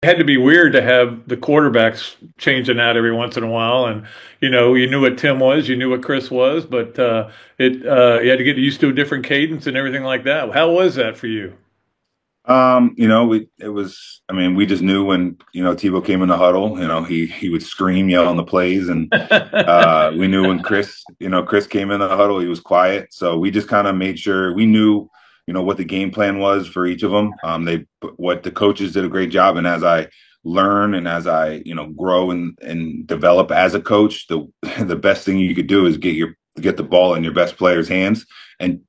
had to be weird to have the quarterbacks changing out every once in a while. And, you knew what Tim was, you knew what Chris was, but you had to get used to a different cadence and everything like that. How was that for you? It was, I mean, we just knew when, Tebow came in the huddle, he would scream, yell on the plays. And we knew when Chris came in the huddle, he was quiet. So we just kind of made sure we knew, what the game plan was for each of them. What the coaches did a great job. And as I learn and as I, grow and develop as a coach, the, the best thing you could do is get the ball in your best players' hands and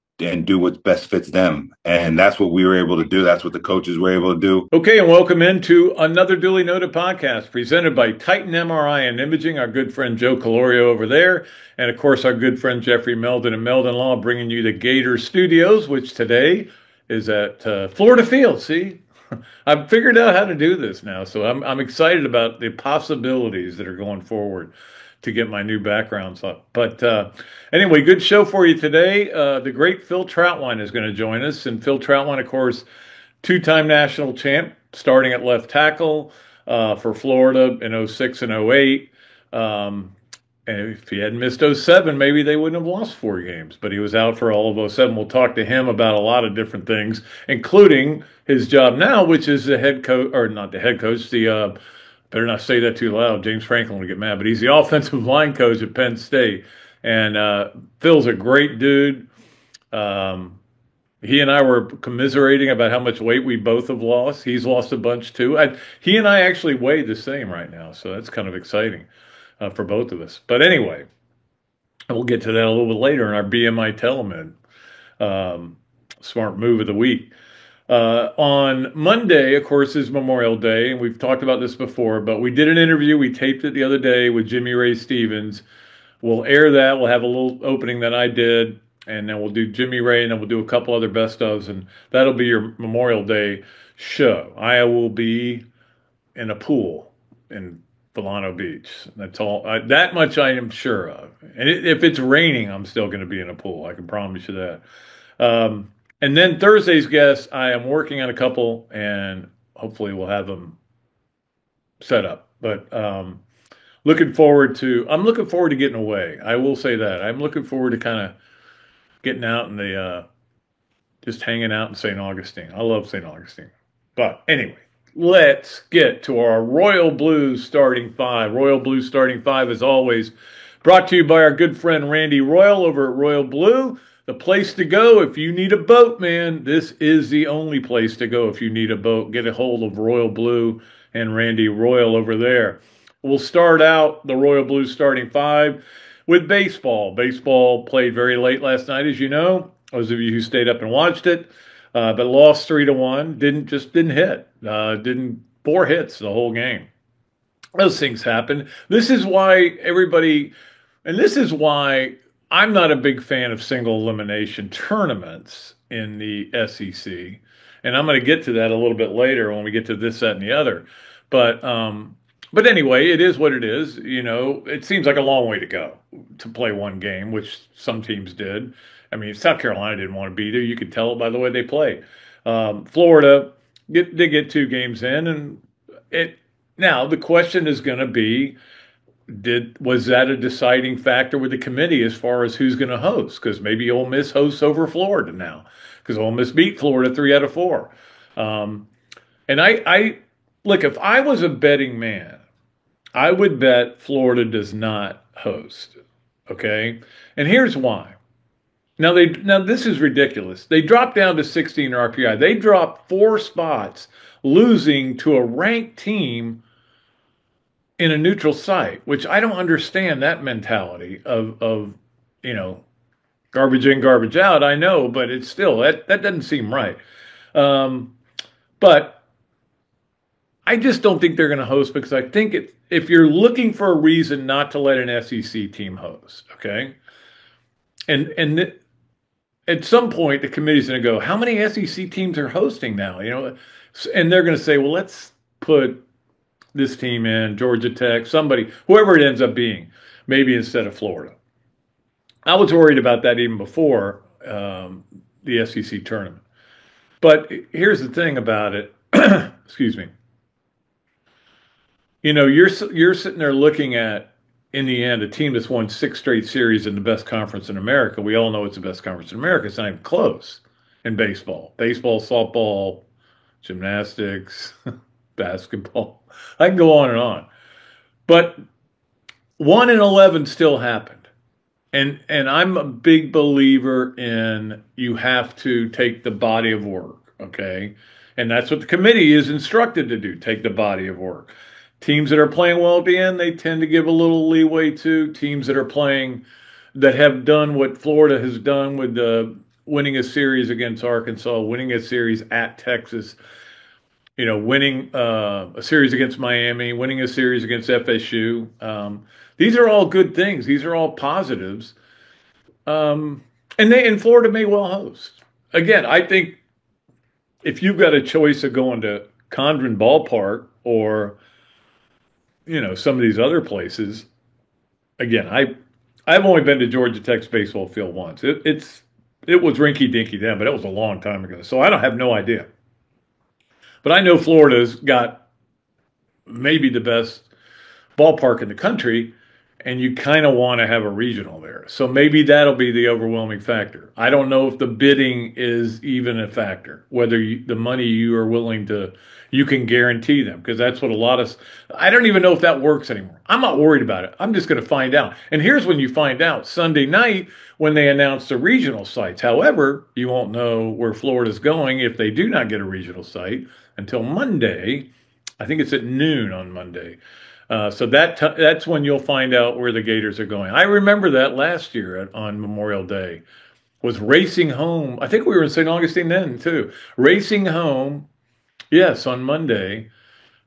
do what best fits them. And that's what we were able to do. That's what the coaches were able to do. Okay, and welcome into another Duly Noted podcast presented by Titan MRI and Imaging, our good friend Joe Calorio over there, and of course our good friend Jeffrey Meldon and Meldon Law bringing you the Gator Studios, which today is at Florida Field. See, I've figured out how to do this now, so I'm excited about the possibilities that are going forward to get my new backgrounds up. But anyway, good show for you today. The great Phil Trautwein is going to join us, and Phil Trautwein, of course, two-time national champ, starting at left tackle for Florida in '06 and '08. And if he hadn't missed '07, maybe they wouldn't have lost 4 games. But he was out for all of '07. We'll talk to him about a lot of different things, including his job now, which is the head coach, or not the head coach, better not say that too loud. James Franklin will get mad. But he's the offensive line coach at Penn State. And Phil's a great dude. He and I were commiserating about how much weight we both have lost. He's lost a bunch too. He and I actually weigh the same right now, so that's kind of exciting for both of us. But anyway, we'll get to that a little bit later in our BMI Telemed smart move of the week. On Monday, of course, is Memorial Day, and we've talked about this before, but we did an interview. We taped it the other day with Jimmy Ray Stevens. We'll air that. We'll have a little opening that I did, and then we'll do Jimmy Ray, and then we'll do a couple other best ofs, and that'll be your Memorial Day show. I will be in a pool in Volano Beach. That's all. That much I am sure of. And if it's raining, I'm still going to be in a pool. I can promise you that. And then Thursday's guest, I am working on a couple, and hopefully we'll have them set up. But I'm looking forward to getting away. I will say that. I'm looking forward to kind of getting out in the just hanging out in St. Augustine. I love St. Augustine. But anyway, let's get to our Royal Blues starting five. Royal Blues starting five, as always, brought to you by our good friend Randy Royal over at Royal Blue. The place to go if you need a boat, man. This is the only place to go if you need a boat. Get a hold of Royal Blue and Randy Royal over there. We'll start out the Royal Blues starting five with baseball. Baseball played very late last night, as you know. Those of you who stayed up and watched it, but lost 3-1. Didn't hit. Didn't 4 hits the whole game. Those things happen. This is why I'm not a big fan of single elimination tournaments in the SEC. And I'm going to get to that a little bit later when we get to this, that, and the other. But anyway, it is what it is. It seems like a long way to go to play one game, which some teams did. I mean, South Carolina didn't want to be there. You could tell it by the way they played. Florida did get 2 games in, and now the question is going to be, was that a deciding factor with the committee as far as who's going to host? Because maybe Ole Miss hosts over Florida now, because Ole Miss beat Florida 3 out of 4. And I look, if I was a betting man, I would bet Florida does not host. Okay, and here's why. Now this is ridiculous. They dropped down to 16 RPI. They dropped 4 spots, losing to a ranked team in a neutral site, which I don't understand that mentality of garbage in, garbage out. I know, but it's still that doesn't seem right. But I just don't think they're going to host, because I think if you're looking for a reason not to let an SEC team host, okay, and at some point the committee's going to go, how many SEC teams are hosting now? And they're going to say, well, let's put this team in, Georgia Tech, somebody, whoever it ends up being, maybe instead of Florida. I was worried about that even before the SEC tournament. But here's the thing about it. Excuse me. you're sitting there looking at, in the end, a team that's won 6 straight series in the best conference in America. We all know it's the best conference in America. It's not even close in baseball, softball, gymnastics, basketball. I can go on and on. But 1 in 11 still happened. And I'm a big believer in you have to take the body of work, okay? And that's what the committee is instructed to do, take the body of work. Teams that are playing well at the end, they tend to give a little leeway to. Teams that are playing, that have done what Florida has done with winning a series against Arkansas, winning a series at Texas, winning a series against Miami, winning a series against FSU. These are all good things. These are all positives. And Florida may well host. Again, I think if you've got a choice of going to Condren Ballpark or some of these other places, again, I've only been to Georgia Tech's baseball field once. It was rinky dinky then, but it was a long time ago. So I have no idea. But I know Florida's got maybe the best ballpark in the country, and you kind of want to have a regional there. So maybe that'll be the overwhelming factor. I don't know if the bidding is even a factor, whether the money you are willing to, you can guarantee them, because that's what I don't even know if that works anymore. I'm not worried about it. I'm just going to find out. And here's when you find out, Sunday night when they announce the regional sites. However, you won't know where Florida's going if they do not get a regional site until Monday. I think it's at noon on Monday. So that's when you'll find out where the Gators are going. I remember that last year on Memorial Day, was racing home. I think we were in St. Augustine then too. Racing home, yes, on Monday,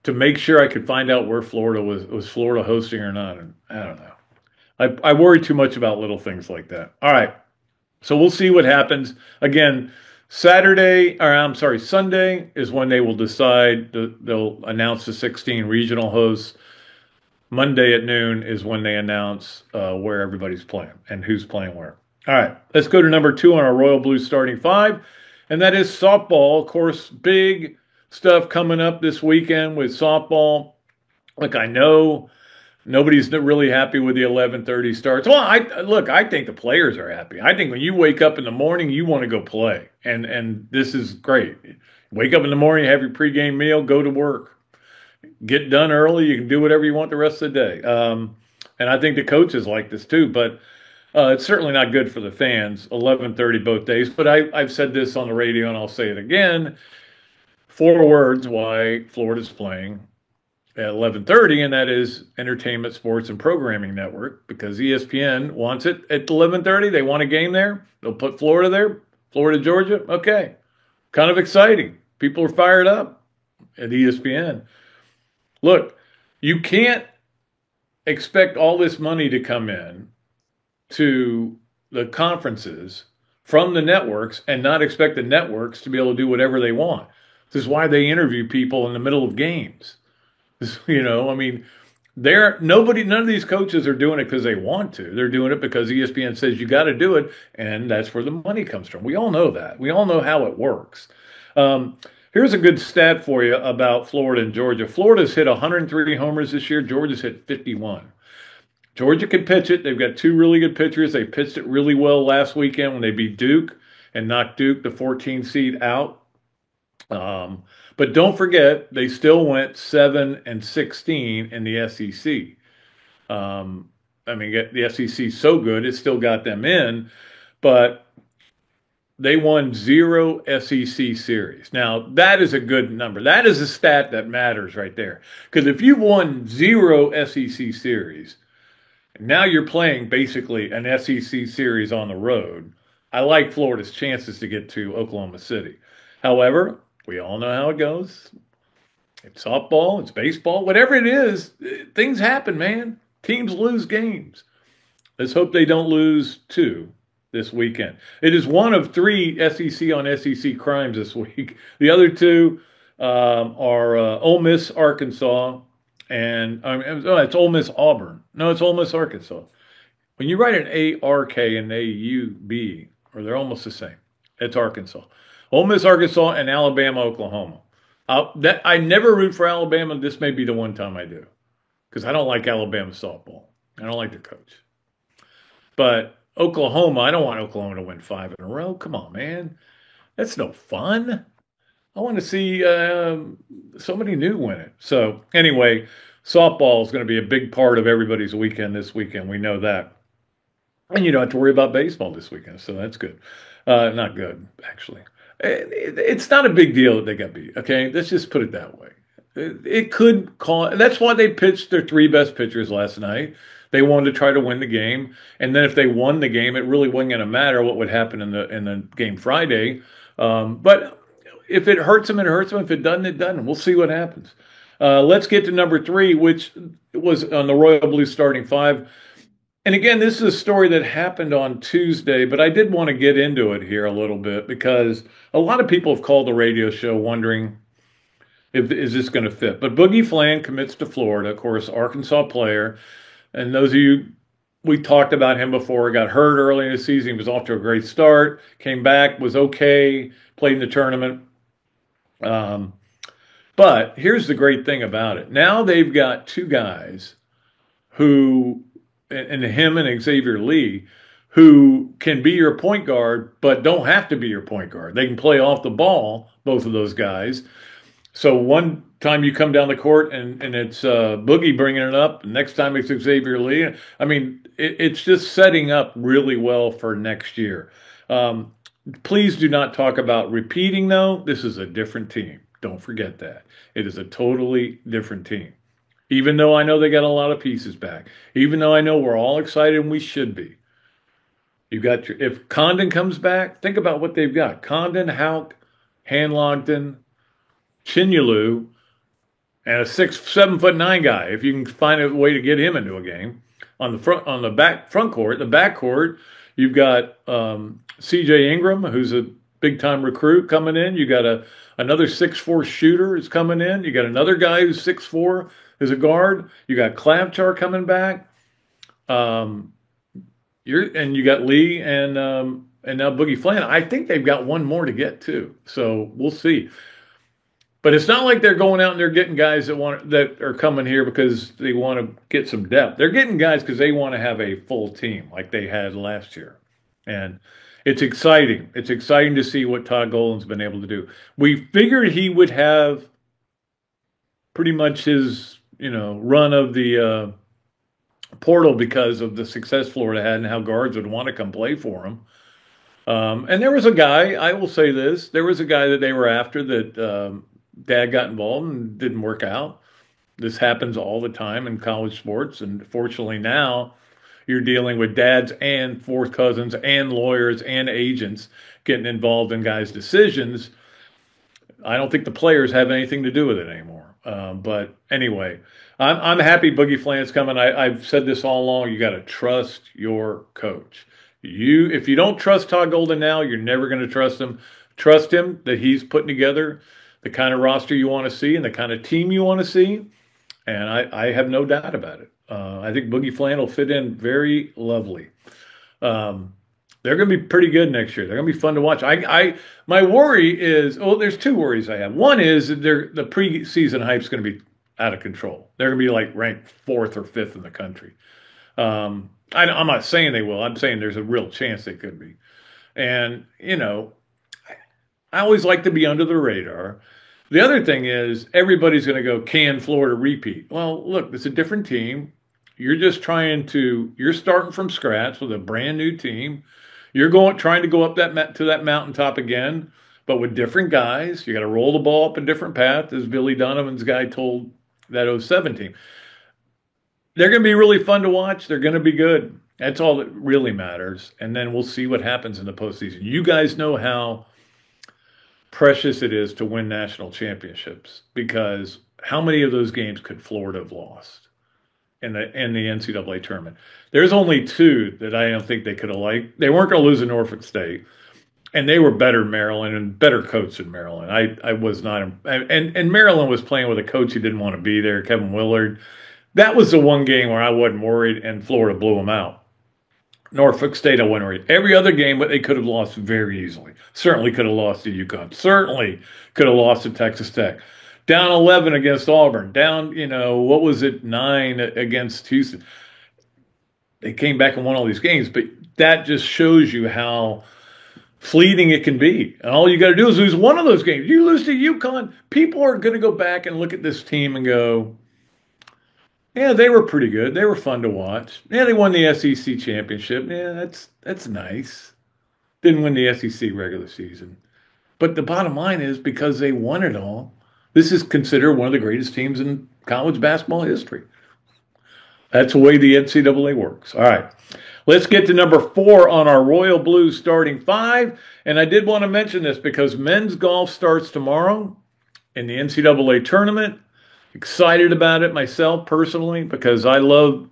to make sure I could find out where Florida was Florida hosting or not. And I don't know. I worry too much about little things like that. All right. So we'll see what happens. Again, Sunday is when they will decide. They'll announce the 16 regional hosts. Monday at noon is when they announce where everybody's playing and who's playing where. All right, let's go to number 2 on our Royal Blue starting 5, and that is softball. Of course, big stuff coming up this weekend with softball. Look, I know nobody's really happy with the 11:30 starts. Well, I think the players are happy. I think when you wake up in the morning, you want to go play, and this is great. Wake up in the morning, have your pregame meal, go to work. Get done early. You can do whatever you want the rest of the day. And I think the coaches like this too, but it's certainly not good for the fans, 11:30 both days. But I've said this on the radio, and I'll say it again. 4 words why Florida's playing at 11:30, and that is Entertainment, Sports, and Programming Network, because ESPN wants it at 11:30. They want a game there. They'll put Florida there. Florida, Georgia. Okay. Kind of exciting. People are fired up at ESPN. Look, you can't expect all this money to come in to the conferences from the networks and not expect the networks to be able to do whatever they want. This is why they interview people in the middle of games. None of these coaches are doing it because they want to. They're doing it because ESPN says you got to do it, and that's where the money comes from. We all know that. We all know how it works. Here's a good stat for you about Florida and Georgia. Florida's hit 103 homers this year. Georgia's hit 51. Georgia can pitch it. They've got 2 really good pitchers. They pitched it really well last weekend when they beat Duke and knocked Duke, the 14 seed, out. But don't forget, they still went 7-16 in the SEC. The SEC's so good, it still got them in. But they won 0 SEC series. Now, that is a good number. That is a stat that matters right there. Because if you've won 0 SEC series, now you're playing basically an SEC series on the road. I like Florida's chances to get to Oklahoma City. However, we all know how it goes. It's softball, it's baseball, whatever it is, things happen, man. Teams lose games. Let's hope they don't lose 2 this weekend. It is one of 3 SEC on SEC crimes this week. The other 2 are Ole Miss, Arkansas, and it's Ole Miss, Auburn. No, it's Ole Miss, Arkansas. When you write an A-R-K and A-U-B, or they're almost the same, it's Arkansas. Ole Miss, Arkansas, and Alabama, Oklahoma. I never root for Alabama. This may be the one time I do. because I don't like Alabama softball. I don't like their coach. But Oklahoma, I don't want Oklahoma to win 5 in a row. Come on, man. That's no fun. I want to see somebody new win it. So anyway, softball is going to be a big part of everybody's weekend this weekend. We know that. And you don't have to worry about baseball this weekend, so that's good. Not good, actually. It's not a big deal that they got beat, okay? Let's just put it that way. It could cause. That's why they pitched their 3 best pitchers last night. They wanted to try to win the game, and then if they won the game, it really wasn't going to matter what would happen in the game Friday. But if it hurts them, it hurts them. If it doesn't, it doesn't. We'll see what happens. Let's get to number 3, which was on the Royal Blue starting 5. And again, this is a story that happened on Tuesday, but I did want to get into it here a little bit because a lot of people have called the radio show wondering if is this going to fit. But Boogie Fland commits to Florida, of course, Arkansas player. And those of you, we talked about him before, got hurt early in the season. He was off to a great start, came back, was okay, played in the tournament. But here's the great thing about it. Now they've got 2 guys who, and him and Xavier Lee, who can be your point guard, but don't have to be your point guard. They can play off the ball, both of those guys. So one time you come down the court and it's Boogie bringing it up. Next time it's Xavier Lee. I mean, it's just setting up really well for next year. Please do not talk about repeating, though. This is a different team. Don't forget that. It is a totally different team. Even though I know they got a lot of pieces back. Even though I know we're all excited and we should be. You got if Condon comes back, think about what they've got. Condon, Houck, Hanlogden, Chinyalu, and a 7'9" guy. If you can find a way to get him into a game on the front court, the back court, you've got C.J. Ingram, who's a big time recruit coming in. You got another 6'4" shooter is coming in. You got another guy who's 6'4" as a guard. You got Klapchar coming back. You got Lee and now Boogie Fland. I think they've got one more to get too. So we'll see. But it's not like they're going out and they're getting guys that are coming here because they want to get some depth. They're getting guys because they want to have a full team like they had last year. And it's exciting. It's exciting to see what Todd Golden's been able to do. We figured he would have pretty much his, run of the portal because of the success Florida had and how guards would want to come play for him. And there was a guy, I will say this, there was a guy that they were after that Dad got involved and didn't work out. This happens all the time in college sports. And fortunately now you're dealing with dads and fourth cousins and lawyers and agents getting involved in guys' decisions. I don't think the players have anything to do with it anymore. But anyway, I'm happy Boogie Fland's coming. I've said this all along. You got to trust your coach. If you don't trust Todd Golden now, you're never going to trust him. Trust him that he's putting together the kind of roster you want to see and the kind of team you want to see. And I have no doubt about it. I think Boogie Fland will fit in very lovely. They're going to be pretty good next year. They're going to be fun to watch. My worry is, there's 2 worries I have. One is that the preseason hype is going to be out of control. They're going to be like ranked 4th or 5th in the country. I'm not saying they will. I'm saying there's a real chance they could be. And, I always like to be under the radar. The other thing is everybody's going to go, can Florida repeat? Well, look, it's a different team. You're just you're starting from scratch with a brand new team. You're trying to go up to that mountaintop again, but with different guys. You got to roll the ball up a different path, as Billy Donovan's guy told that 07 team. They're going to be really fun to watch. They're going to be good. That's all that really matters. And then we'll see what happens in the postseason. You guys know how precious it is to win national championships, because how many of those games could Florida have lost in the NCAA tournament? There's only 2 that I don't think they could have liked. They weren't going to lose to Norfolk State, and they were better than Maryland and better coach than Maryland. I was not, and Maryland was playing with a coach who didn't want to be there, Kevin Willard. That was the one game where I wasn't worried, and Florida blew them out. Norfolk State, I wasn't worried. Every other game, but they could have lost very easily. Certainly could have lost to UConn. Certainly could have lost to Texas Tech. down 11 against Auburn, down, what was it, 9 against Houston. They came back and won all these games, but that just shows you how fleeting it can be. And all you got to do is lose one of those games. You lose to UConn, people are going to go back and look at this team and go, yeah, they were pretty good. They were fun to watch. Yeah, they won the SEC championship. Yeah, that's nice. Didn't win the SEC regular season. But the bottom line is, because they won it all, this is considered one of the greatest teams in college basketball history. That's the way the NCAA works. All right. Let's get to number 4 on our Royal Blue starting 5. And I did want to mention this because men's golf starts tomorrow in the NCAA tournament. Excited about it myself personally because I love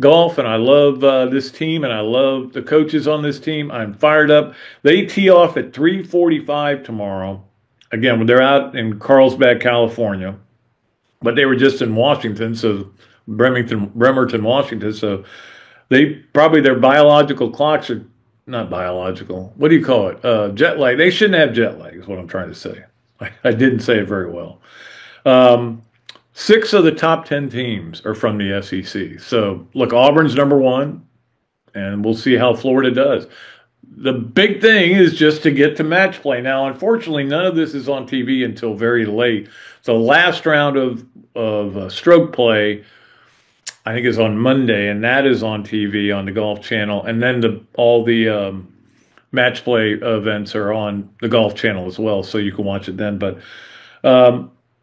golf and I love this team and I love the coaches on this team. I'm fired up. They tee off at 3:45 tomorrow. Again, they're out in Carlsbad, California, but they were just in Washington, so Bremerton, Washington. So their biological clocks are not biological. What do you call it? Jet lag. They shouldn't have jet lag is what I'm trying to say. I didn't say it very well. 6 of the top 10 teams are from the SEC. So, look, Auburn's number 1, and we'll see how Florida does. The big thing is just to get to match play. Now, unfortunately, none of this is on TV until very late. So, last round of stroke play, I think, is on Monday, and that is on TV on the Golf Channel. And then all the match play events are on the Golf Channel as well, so you can watch it then. But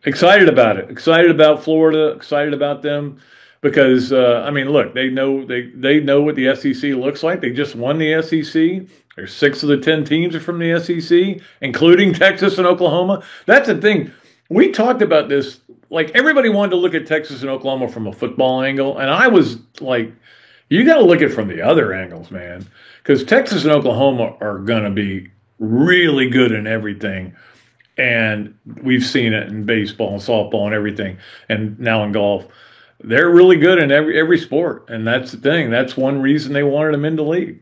excited about it. Excited about Florida. Excited about them because look, they know what the SEC looks like. They just won the SEC. There's 6 of the 10 teams are from the SEC, including Texas and Oklahoma. That's the thing. We talked about this. Like, everybody wanted to look at Texas and Oklahoma from a football angle, and I was like, you got to look at it from the other angles, man, because Texas and Oklahoma are going to be really good in everything. And we've seen it in baseball and softball and everything, and now in golf. They're really good in every sport, and that's the thing. That's one reason they wanted them in the league.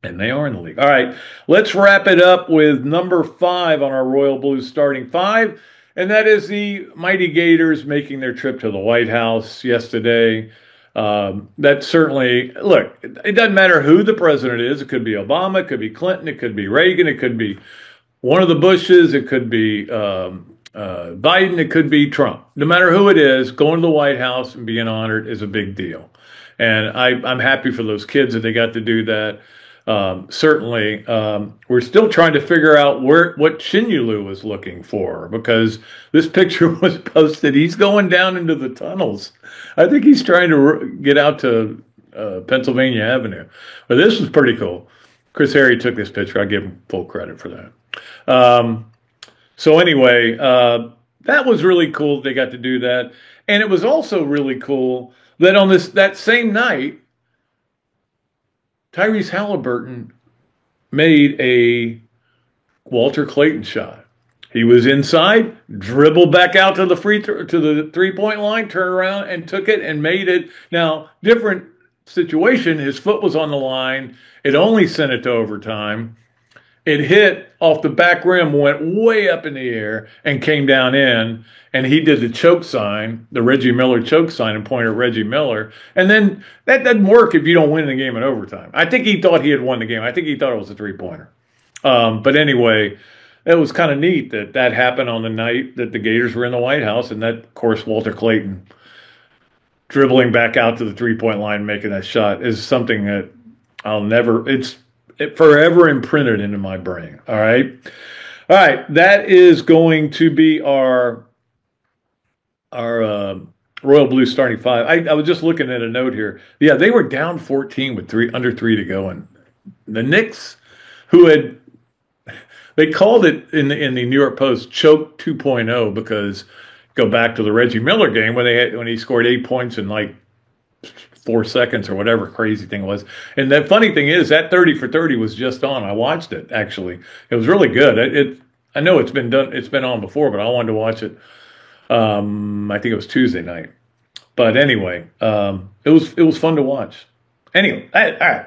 And they are in the league. All right, let's wrap it up with number 5 on our Royal Blues starting 5, and that is the Mighty Gators making their trip to the White House yesterday. That certainly, look, it doesn't matter who the president is. It could be Obama, it could be Clinton, it could be Reagan, it could be one of the Bushes, it could be Biden, it could be Trump. No matter who it is, going to the White House and being honored is a big deal. And I'm happy for those kids that they got to do that. Certainly, we're still trying to figure out what Shinyulu was looking for, because this picture was posted. He's going down into the tunnels. I think he's trying to get out to Pennsylvania Avenue. But this was pretty cool. Chris Harry took this picture. I give him full credit for that. So anyway, that was really cool. They got to do that. And it was also really cool that on that same night, Tyrese Halliburton made a Walter Clayton shot. He was inside, dribbled back out to the three-point line, turned around and took it and made it. Now, different situation. His foot was on the line. It only sent it to overtime. It hit off the back rim, went way up in the air, and came down in. And he did the choke sign, the Reggie Miller choke sign, and pointed at Reggie Miller. And then that doesn't work if you don't win the game in overtime. I think he thought he had won the game. I think he thought it was a three-pointer. But anyway, it was kind of neat that happened on the night that the Gators were in the White House. And that, of course, Walter Clayton dribbling back out to the three-point line, making that shot is something that I'll never – it's forever imprinted into my brain. All right? All right, that is going to be our Royal Blue starting 5. I was just looking at a note here. Yeah, they were down 14 with under 3 to go. And the Knicks, they called it in the New York Post choke 2.0, because go back to the Reggie Miller game when he scored 8 points in like 4 seconds or whatever crazy thing it was. And the funny thing is that 30 for 30 was just on. I watched it, actually. It was really good. I know it's been on before, but I wanted to watch it. I think it was Tuesday night. But anyway, it was fun to watch. Anyway, all right.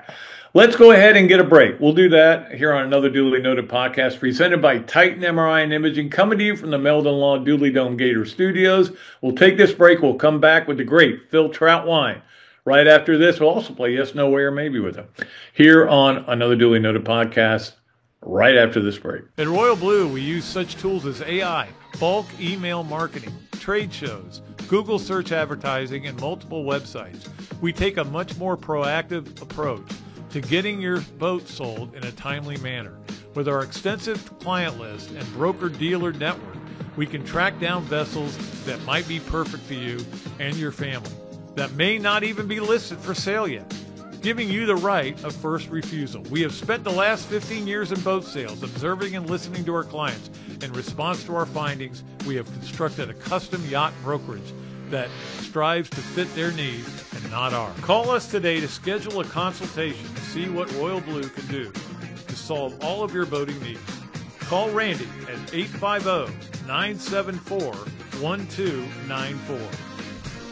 Let's go ahead and get a break. We'll do that here on another Duly Noted podcast presented by Titan MRI and Imaging, coming to you from the Meldon Law Dooley Dome Gator Studios. We'll take this break. We'll come back with the great Phil Trautwein. Right after this, we'll also play Yes, No, Way, or Maybe with him here on another Duly Noted podcast right after this break. At Royal Blue, we use such tools as AI, bulk email marketing, trade shows, Google search advertising, and multiple websites. We take a much more proactive approach to getting your boat sold in a timely manner. With our extensive client list and broker-dealer network, we can track down vessels that might be perfect for you and your family, that may not even be listed for sale yet, giving you the right of first refusal. We have spent the last 15 years in boat sales, observing and listening to our clients. In response to our findings, we have constructed a custom yacht brokerage that strives to fit their needs and not ours. Call us today to schedule a consultation to see what Royal Blue can do to solve all of your boating needs. Call Randy at 850-974-1294.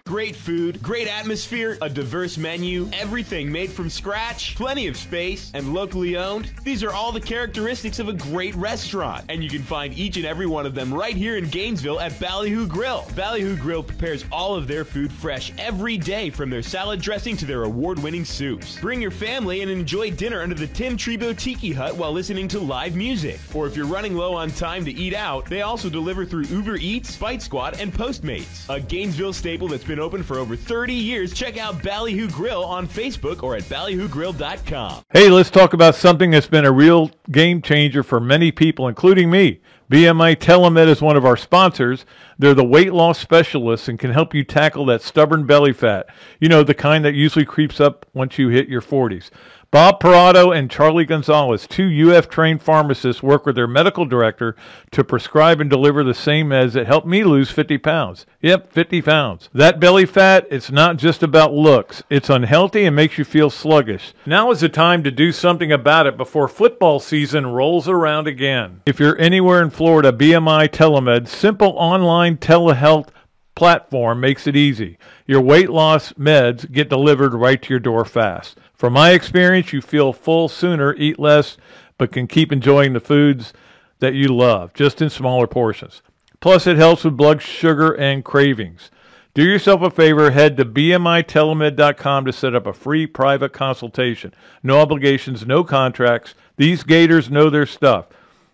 Great food, great atmosphere, a diverse menu, everything made from scratch, plenty of space, and locally owned. These are all the characteristics of a great restaurant, and you can find each and every one of them right here in Gainesville at Ballyhoo Grill. Ballyhoo Grill prepares all of their food fresh every day, from their salad dressing to their award-winning soups. Bring your family and enjoy dinner under the Tim Trebo Tiki Hut while listening to live music. Or if you're running low on time to eat out, they also deliver through Uber Eats, Fight Squad, and Postmates. A Gainesville staple that's been open for over 30 years. Check out Ballyhoo Grill on Facebook or at ballyhoogrill.com. Hey, let's talk about something that's been a real game changer for many people, including me. BMI Telemed is one of our sponsors. They're the weight loss specialists and can help you tackle that stubborn belly fat. You know, the kind that usually creeps up once you hit your 40s. Bob Parado and Charlie Gonzalez, two UF-trained pharmacists, work with their medical director to prescribe and deliver the same meds that helped me lose 50 pounds. Yep, 50 pounds. That belly fat, it's not just about looks. It's unhealthy and makes you feel sluggish. Now is the time to do something about it before football season rolls around again. If you're anywhere in Florida, BMI Telemed, simple online telehealth platform makes it easy. Your weight loss meds get delivered right to your door fast. From my experience, you feel full sooner, eat less, but can keep enjoying the foods that you love, just in smaller portions. Plus, it helps with blood sugar and cravings. Do yourself a favor, head to bmitelemed.com to set up a free private consultation. No obligations, no contracts. These gators know their stuff.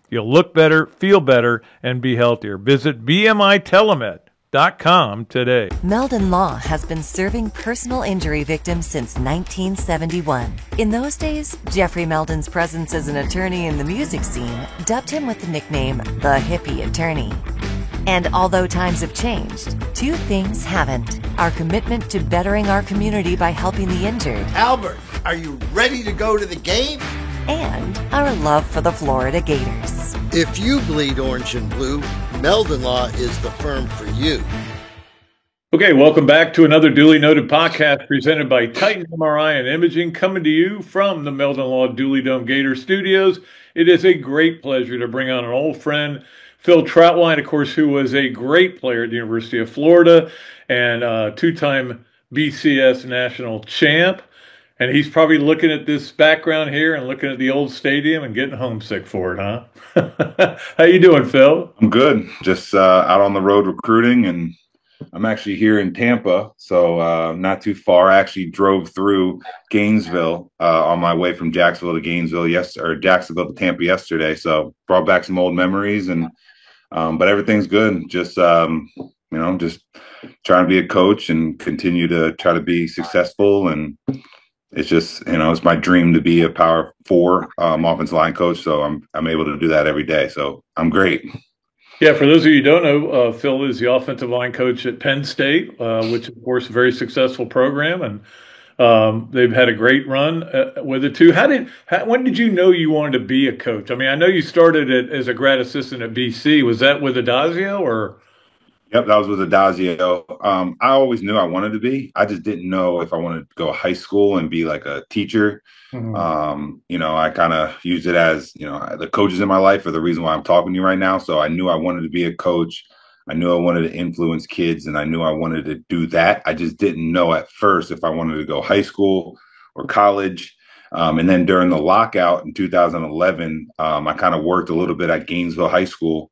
You'll look better, feel better, and be healthier. Visit bmitelemed.com today. Meldon Law has been serving personal injury victims since 1971. In those days, Jeffrey Meldon's presence as an attorney in the music scene dubbed him with the nickname the Hippie Attorney. And although times have changed, two things haven't: our commitment to bettering our community by helping the injured, Albert, are you ready to go to the game? and our love for the Florida Gators. If you bleed orange and blue, Meldon Law is the firm for you. Okay, welcome back to another Duly Noted podcast presented by Titan MRI and Imaging, coming to you from the Meldon Law Dooley Dome Gator Studios. It is a great pleasure to bring on an old friend, Phil Trautwein, of course, who was a great player at the University of Florida and two-time BCS national champ. And he's probably looking at this background here and looking at the old stadium and getting homesick for it, huh? How you doing, Phil? I'm good. Just out on the road recruiting, and I'm actually here in Tampa, so not too far. I actually drove through Gainesville on my way from Jacksonville to Gainesville Jacksonville to Tampa yesterday. So brought back some old memories, and but everything's good. Just just trying to be a coach and continue to try to be successful. And it's just, it's my dream to be a Power 4 offensive line coach. So I'm able to do that every day. So I'm great. Yeah, for those of you who don't know, Phil is the offensive line coach at Penn State, which, of course, is a very successful program, and they've had a great run with it too. When did you know you wanted to be a coach? I mean, I know you started as a grad assistant at BC. Was that with Adazio or? Yep, that was with Adazio. I always knew I wanted to be. I just didn't know if I wanted to go to high school and be like a teacher. Mm-hmm. I kind of used it as, the coaches in my life are the reason why I'm talking to you right now. So I knew I wanted to be a coach. I knew I wanted to influence kids, and I knew I wanted to do that. I just didn't know at first if I wanted to go high school or college. And then during the lockout in 2011, I kind of worked a little bit at Gainesville High School.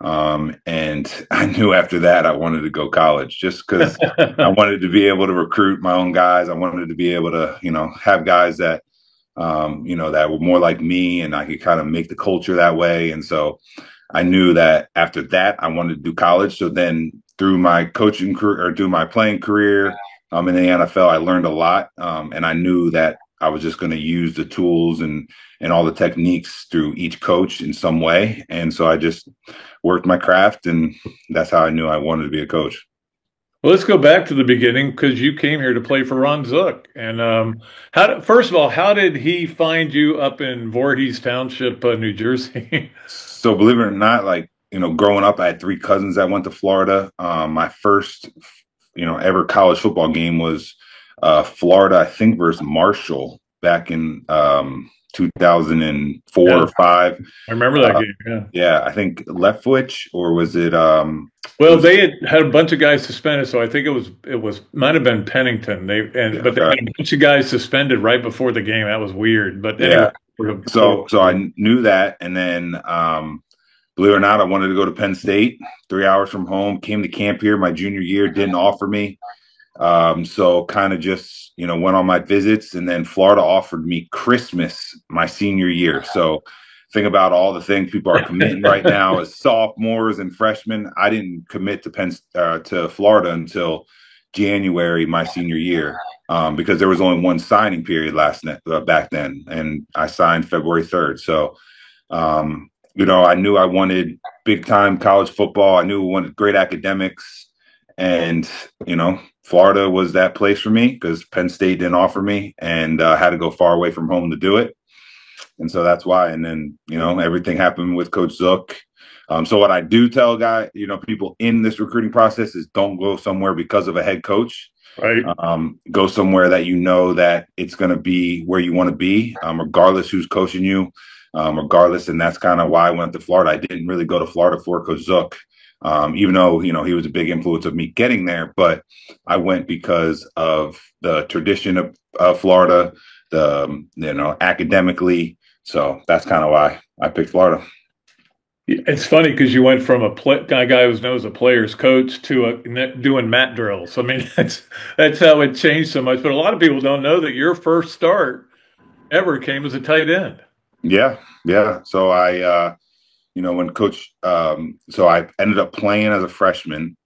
And I knew after that I wanted to go college just because I wanted to be able to recruit my own guys. I wanted to be able to, have guys that, that were more like me, and I could kind of make the culture that way. And so I knew that after that I wanted to do college. So then through my coaching career or through my playing career in the NFL, I learned a lot. And I knew that I was just going to use the tools and all the techniques through each coach in some way. And so I just worked my craft, and that's how I knew I wanted to be a coach. Well, let's go back to the beginning, because you came here to play for Ron Zook. And first of all, how did he find you up in Voorhees Township, New Jersey? So believe it or not, growing up, I had 3 cousins that went to Florida. My first, ever college football game was Florida, I think, versus Marshall back in 2004 or 5. I remember that game. Yeah. Yeah, I think Leftwich, or was it? Well, they had a bunch of guys suspended, so I think it was might have been Pennington. But they had a bunch of guys suspended right before the game. That was weird. But anyway, so I knew that, and then believe it or not, I wanted to go to Penn State, 3 hours from home. Came to camp here my junior year, didn't offer me. So kind of just, went on my visits, and then Florida offered me Christmas my senior year. So think about all the things people are committing right now as sophomores and freshmen. I didn't commit to Florida until January my senior year, because there was only one signing period back then, and I signed February 3rd. So, I knew I wanted big time college football. I knew I wanted great academics. And, Florida was that place for me because Penn State didn't offer me, and had to go far away from home to do it. And so that's why. And then, everything happened with Coach Zook. So what I do tell people in this recruiting process is don't go somewhere because of a head coach. Right. Go somewhere that that it's going to be where you want to be, regardless who's coaching you, regardless. And that's kind of why I went to Florida. I didn't really go to Florida for Coach Zook. Even though, he was a big influence of me getting there, but I went because of the tradition of Florida, academically. So that's kind of why I picked Florida. It's funny because you went from a guy who's known as a player's coach to doing mat drills. I mean, that's how it changed so much. But a lot of people don't know that your first start ever came as a tight end. Yeah. So when Coach, so I ended up playing as a freshman,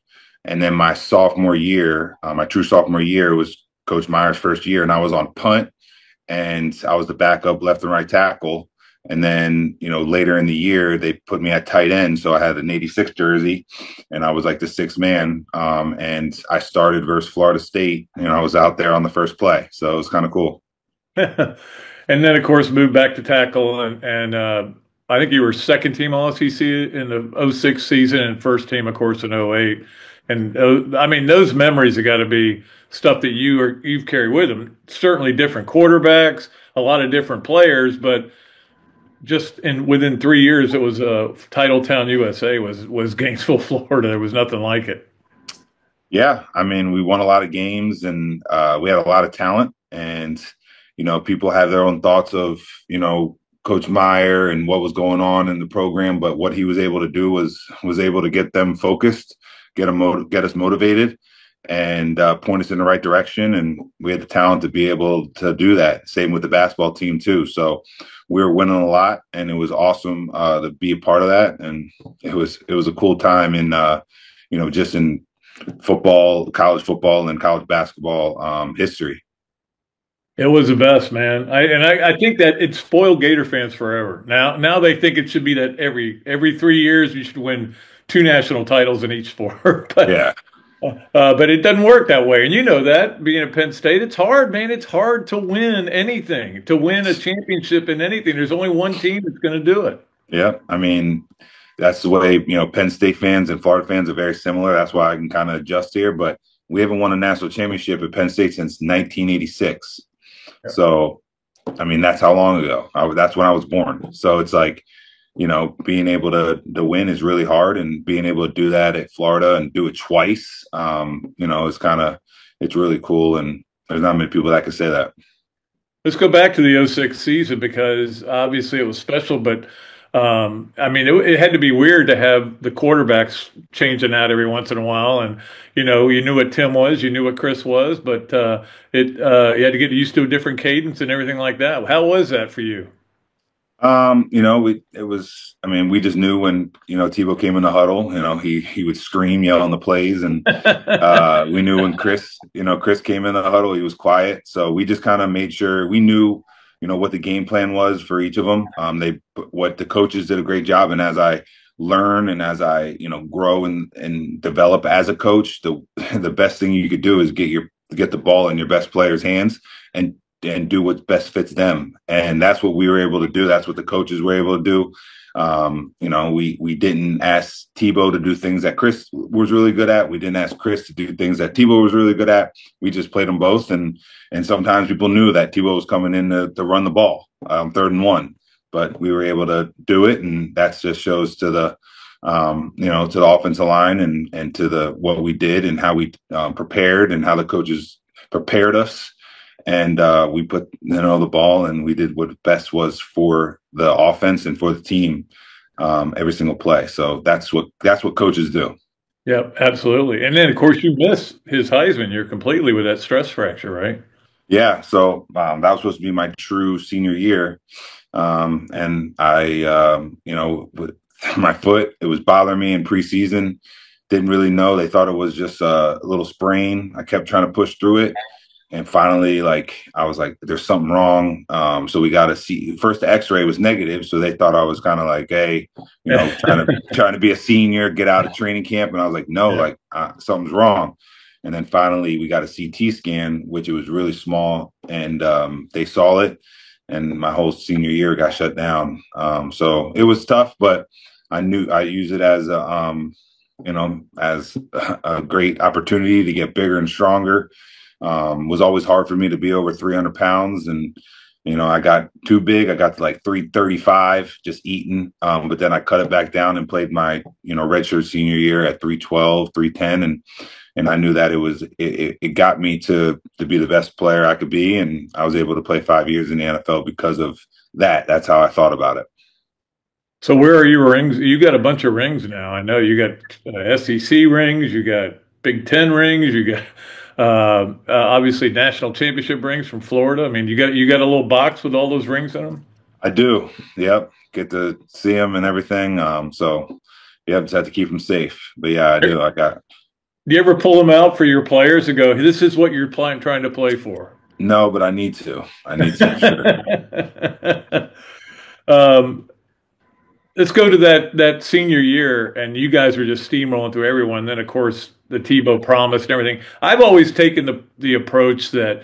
and then my sophomore year, my true sophomore year was Coach Meyer's first year, and I was on punt, and I was the backup left and right tackle. And then, later in the year, they put me at tight end. So I had an 86 jersey, and I was like the 6th man. And I started versus Florida State. I was out there on the first play. So it was kind of cool. And then, of course, moved back to tackle, and I think you were second team All-SEC in the 06 season, and first team, of course, in 08. And those memories have got to be stuff that you've carried with them. Certainly different quarterbacks, a lot of different players, but just within 3 years, it was Titletown, USA was Gainesville, Florida. There was nothing like it. Yeah, we won a lot of games, and we had a lot of talent, and people have their own thoughts of Coach Meyer and what was going on in the program, but what he was able to do was able to get them focused, get us motivated, and point us in the right direction. And we had the talent to be able to do that. Same with the basketball team too. So we were winning a lot, and it was awesome to be a part of that. And it was a cool time in just in football, college football, and college basketball history. It was the best, man. I think that it spoiled Gator fans forever. Now they think it should be that every 3 years you should win 2 national titles in each sport. But, yeah. But it doesn't work that way. And you know that, being at Penn State, it's hard, man. It's hard to win anything, to win a championship in anything. There's only one team that's going to do it. Yeah. That's the way, Penn State fans and Florida fans are very similar. That's why I can kind of adjust here. But we haven't won a national championship at Penn State since 1986. So, that's how long ago. That's when I was born. So it's like, being able to win is really hard, and being able to do that at Florida and do it twice, it's really cool. And there's not many people that can say that. Let's go back to the '06 season because obviously it was special, but I mean, it had to be weird to have the quarterbacks changing out every once in a while. And, you knew what Tim was, you knew what Chris was, but you had to get used to a different cadence and everything like that. How was that for you? It was, I mean, we just knew when, Tebow came in the huddle, he would scream, yell on the plays. And, we knew when Chris came in the huddle, he was quiet. So we just kind of made sure we knew, what the game plan was for each of them. What the coaches did a great job. And as I learn and as I, grow and develop as a coach, the best thing you could do is get the ball in your best players' hands and do what best fits them. And that's what we were able to do. That's what the coaches were able to do. We didn't ask Tebow to do things that Chris was really good at. We didn't ask Chris to do things that Tebow was really good at. We just played them both. And sometimes people knew that Tebow was coming in to run the ball, 3rd and 1, but we were able to do it. And that just shows to the offensive line and to what we did and how we prepared and how the coaches prepared us. And we put the ball, and we did what best was for the offense and for the team every single play. So that's what coaches do. Yep, absolutely. And then, of course, you miss his Heisman. You're completely with that stress fracture, right? Yeah. So that was supposed to be my true senior year, and I, with my foot, it was bothering me in preseason. Didn't really know. They thought it was just a little sprain. I kept trying to push through it. And finally, I was like, there's something wrong. So we got to see. First, the X-ray was negative, so they thought I was kind of like, hey, trying to be a senior, get out of training camp. And I was like, no, something's wrong. And then finally, we got a CT scan, which it was really small, and they saw it. And my whole senior year got shut down. So it was tough, but I knew I used it as as a great opportunity to get bigger and stronger. Was always hard for me to be over 300 pounds. And, I got too big. I got to like 335 just eating. But then I cut it back down and played my, redshirt senior year at 312, 310. And I knew that it got me to be the best player I could be. And I was able to play 5 years in the NFL because of that. That's how I thought about it. So where are your rings? You got a bunch of rings now. I know you got SEC rings, you got Big Ten rings, you got obviously national championship rings from Florida. I mean, you got a little box with all those rings in them. I do. Yep. Get to see them and everything. So you just have to keep them safe. But yeah, I do. I got. Do you ever pull them out for your players and go, "This is what you're trying to play for"? No, but I need to. Sure. Let's go to that senior year, and you guys were just steamrolling through everyone. Then, of course, the Tebow promise and everything. I've always taken the approach that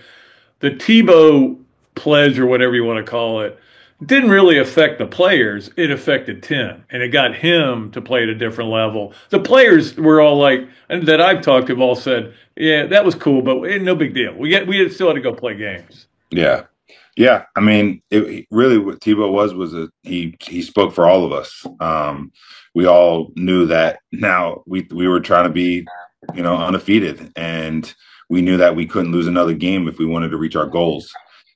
the Tebow pledge, or whatever you want to call it, didn't really affect the players. It affected Tim, and it got him to play at a different level. The players were all like, and that I've talked to, have all said, "Yeah, that was cool, but no big deal. We still had to go play games." Yeah. Yeah, I mean, it really what Tebow was he spoke for all of us. We all knew that. Now we were trying to be, undefeated, and we knew that we couldn't lose another game if we wanted to reach our goals.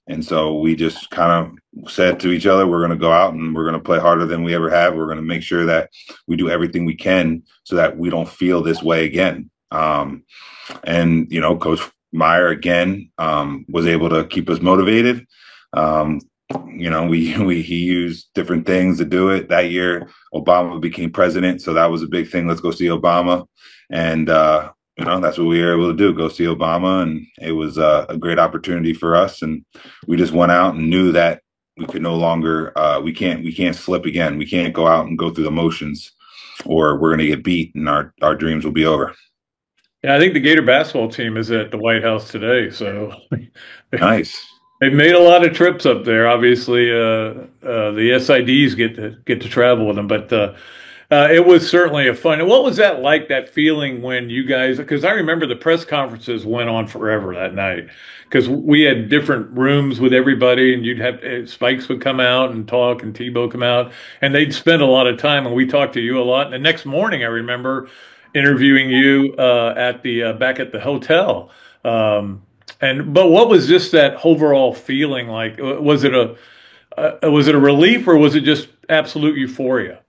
And so we just kind of said to each other, we're going to go out and we're going to play harder than we ever have. We're going to make sure that we do everything we can so that we don't feel this way again. Coach Meyer again was able to keep us motivated. He used different things to do it. That year, Obama became president, so that was a big thing. Let's go see Obama, and that's what we were able to do. Go see Obama, and it was a great opportunity for us. And we just went out and knew that we could no longer, we can't slip again. We can't go out and go through the motions, or we're going to get beat, and our dreams will be over. Yeah, I think the Gator basketball team is at the White House today. So nice. They've made a lot of trips up there. Obviously, the SIDs get to travel with them, but it was certainly a fun. And what was that like? That feeling when you guys? Because I remember the press conferences went on forever that night because we had different rooms with everybody, and you'd have Spikes would come out and talk, and Tebow come out, and they'd spend a lot of time, and we talked to you a lot. And the next morning, I remember interviewing you at the back at the hotel. but what was just that overall feeling like? Was it a relief, or was it just absolute euphoria?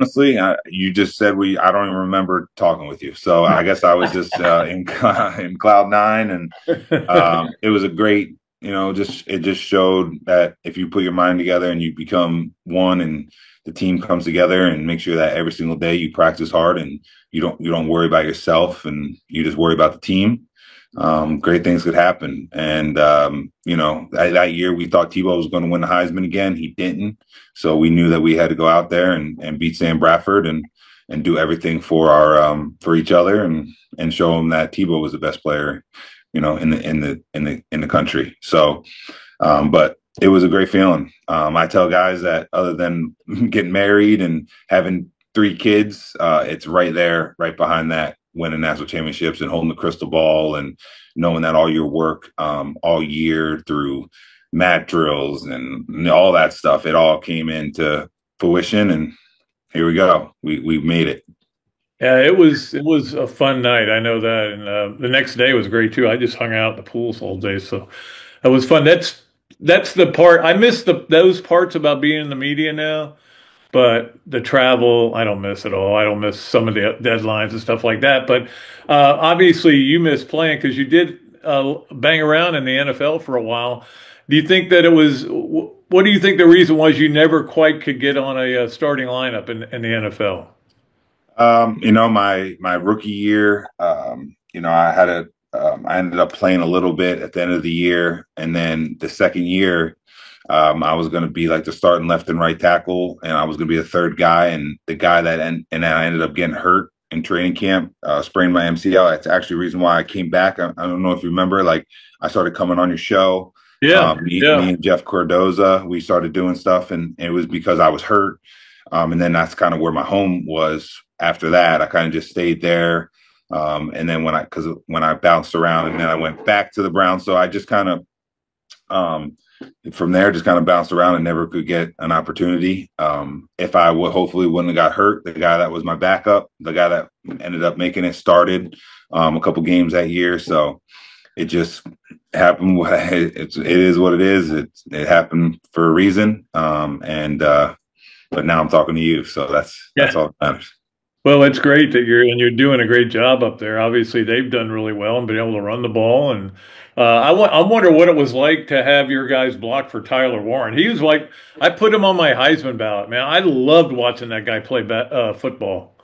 Honestly, you just said I don't even remember talking with you. So I guess I was just in cloud nine, and it was a great, it just showed that if you put your mind together and you become one, and the team comes together, and make sure that every single day you practice hard, and you don't worry about yourself, and you just worry about the team. Great things could happen. And that year we thought Tebow was going to win the Heisman again. He didn't. So we knew that we had to go out there and beat Sam Bradford, and do everything for for each other, and show him that Tebow was the best player, in the country. So, but it was a great feeling. I tell guys that other than getting married and having 3 kids, it's right there, right behind that, winning national championships and holding the crystal ball, and knowing that all your work all year through mat drills and all that stuff, it all came into fruition, and here we go. We made it. Yeah, it was a fun night. I know that, and the next day was great too. I just hung out in the pools all day, so it was fun. That's the part I miss, those parts about being in the media now. But the travel, I don't miss at all. I don't miss some of the deadlines and stuff like that. But obviously, you miss playing because you did bang around in the NFL for a while. Do you think that it was? What do you think the reason was you never quite could get on a starting lineup in the NFL? My rookie year, I ended up playing a little bit at the end of the year, and then the second year, I was going to be like the starting left and right tackle, and I was going to be the third guy, and the guy and I ended up getting hurt in training camp, sprained my MCL. That's actually the reason why I came back. I don't know if you remember, like I started coming on your show. Yeah, me and Jeff Cardoza, we started doing stuff, and it was because I was hurt. And then that's kind of where my home was. After that, I kind of just stayed there. And then when I bounced around, and then I went back to the Browns, so I just kind of from there just kind of bounced around and never could get an opportunity. If I hopefully wouldn't have got hurt, the guy that was my backup, the guy that ended up making it, started a couple games that year. So it just happened. It is what it is. It happened for a reason. But now I'm talking to you, so that's all that matters. Well, it's great that you're doing a great job up there. Obviously, they've done really well and been able to run the ball. And I wonder what it was like to have your guys block for Tyler Warren. He was like, I put him on my Heisman ballot, man. I loved watching that guy play football.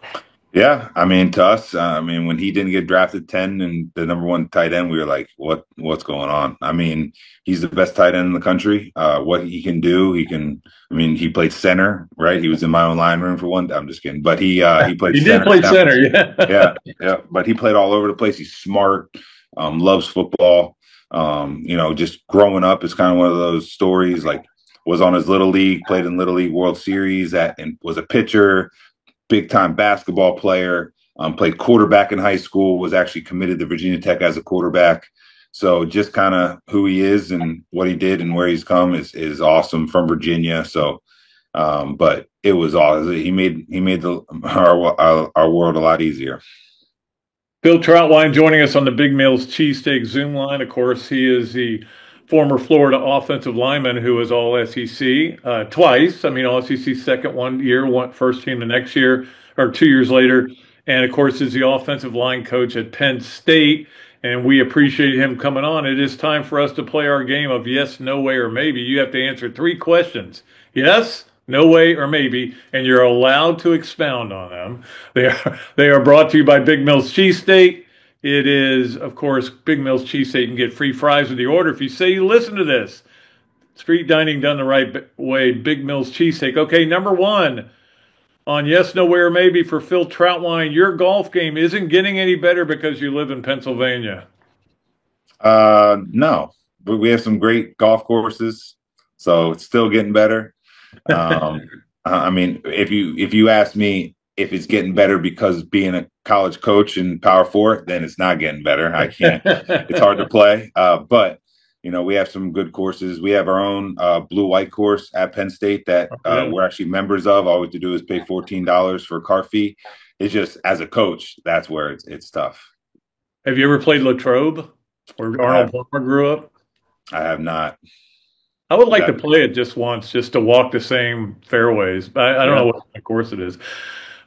Yeah, I mean, to us, when he didn't get drafted 10 and the number 1 tight end, we were like, what's going on? I mean, he's the best tight end in the country. What he can do, he played center, right? He was in my own line room for one. I'm just kidding, but he played. He center. Did play center, yeah. yeah. But he played all over the place. He's smart, loves football. Just growing up is kind of one of those stories. Like, was on his little league, played in Little League World Series, and was a pitcher. Big time basketball player, played quarterback in high school, was actually committed to Virginia Tech as a quarterback. So just kind of who he is and what he did and where he's come is awesome, from Virginia. So, but it was awesome. He made our world a lot easier. Phil Trautwein joining us on the Big Mills Cheesesteak Zoom line. Of course, he is the former Florida offensive lineman who was all SEC twice. All SEC second 1 year, first team the next year, or 2 years later. And, of course, is the offensive line coach at Penn State. And we appreciate him coming on. It is time for us to play our game of yes, no way, or maybe. You have to answer 3 questions. Yes, no way, or maybe, and you're allowed to expound on them. They are brought to you by Big Mills Cheesesteak. It is, of course, Big Mills Cheesesteak. You can get free fries with the order if you say you listen to this. Street dining done the right way. Big Mills Cheesesteak. Okay, number 1 on yes, no way, or maybe for Phil Trautwein. Your golf game isn't getting any better because you live in Pennsylvania. No, but we have some great golf courses, so it's still getting better. If you ask me if it's getting better because being a college coach in Power 4, then it's not getting better. I can't. It's hard to play. But we have some good courses. We have our own blue-white course at Penn State that we're actually members of. All we have to do is pay $14 for a car fee. It's just, as a coach, that's where it's tough. Have you ever played Latrobe? where Arnold Palmer grew up? I have not. I would like to play it just once, just to walk the same fairways. I don't know what kind of course it is,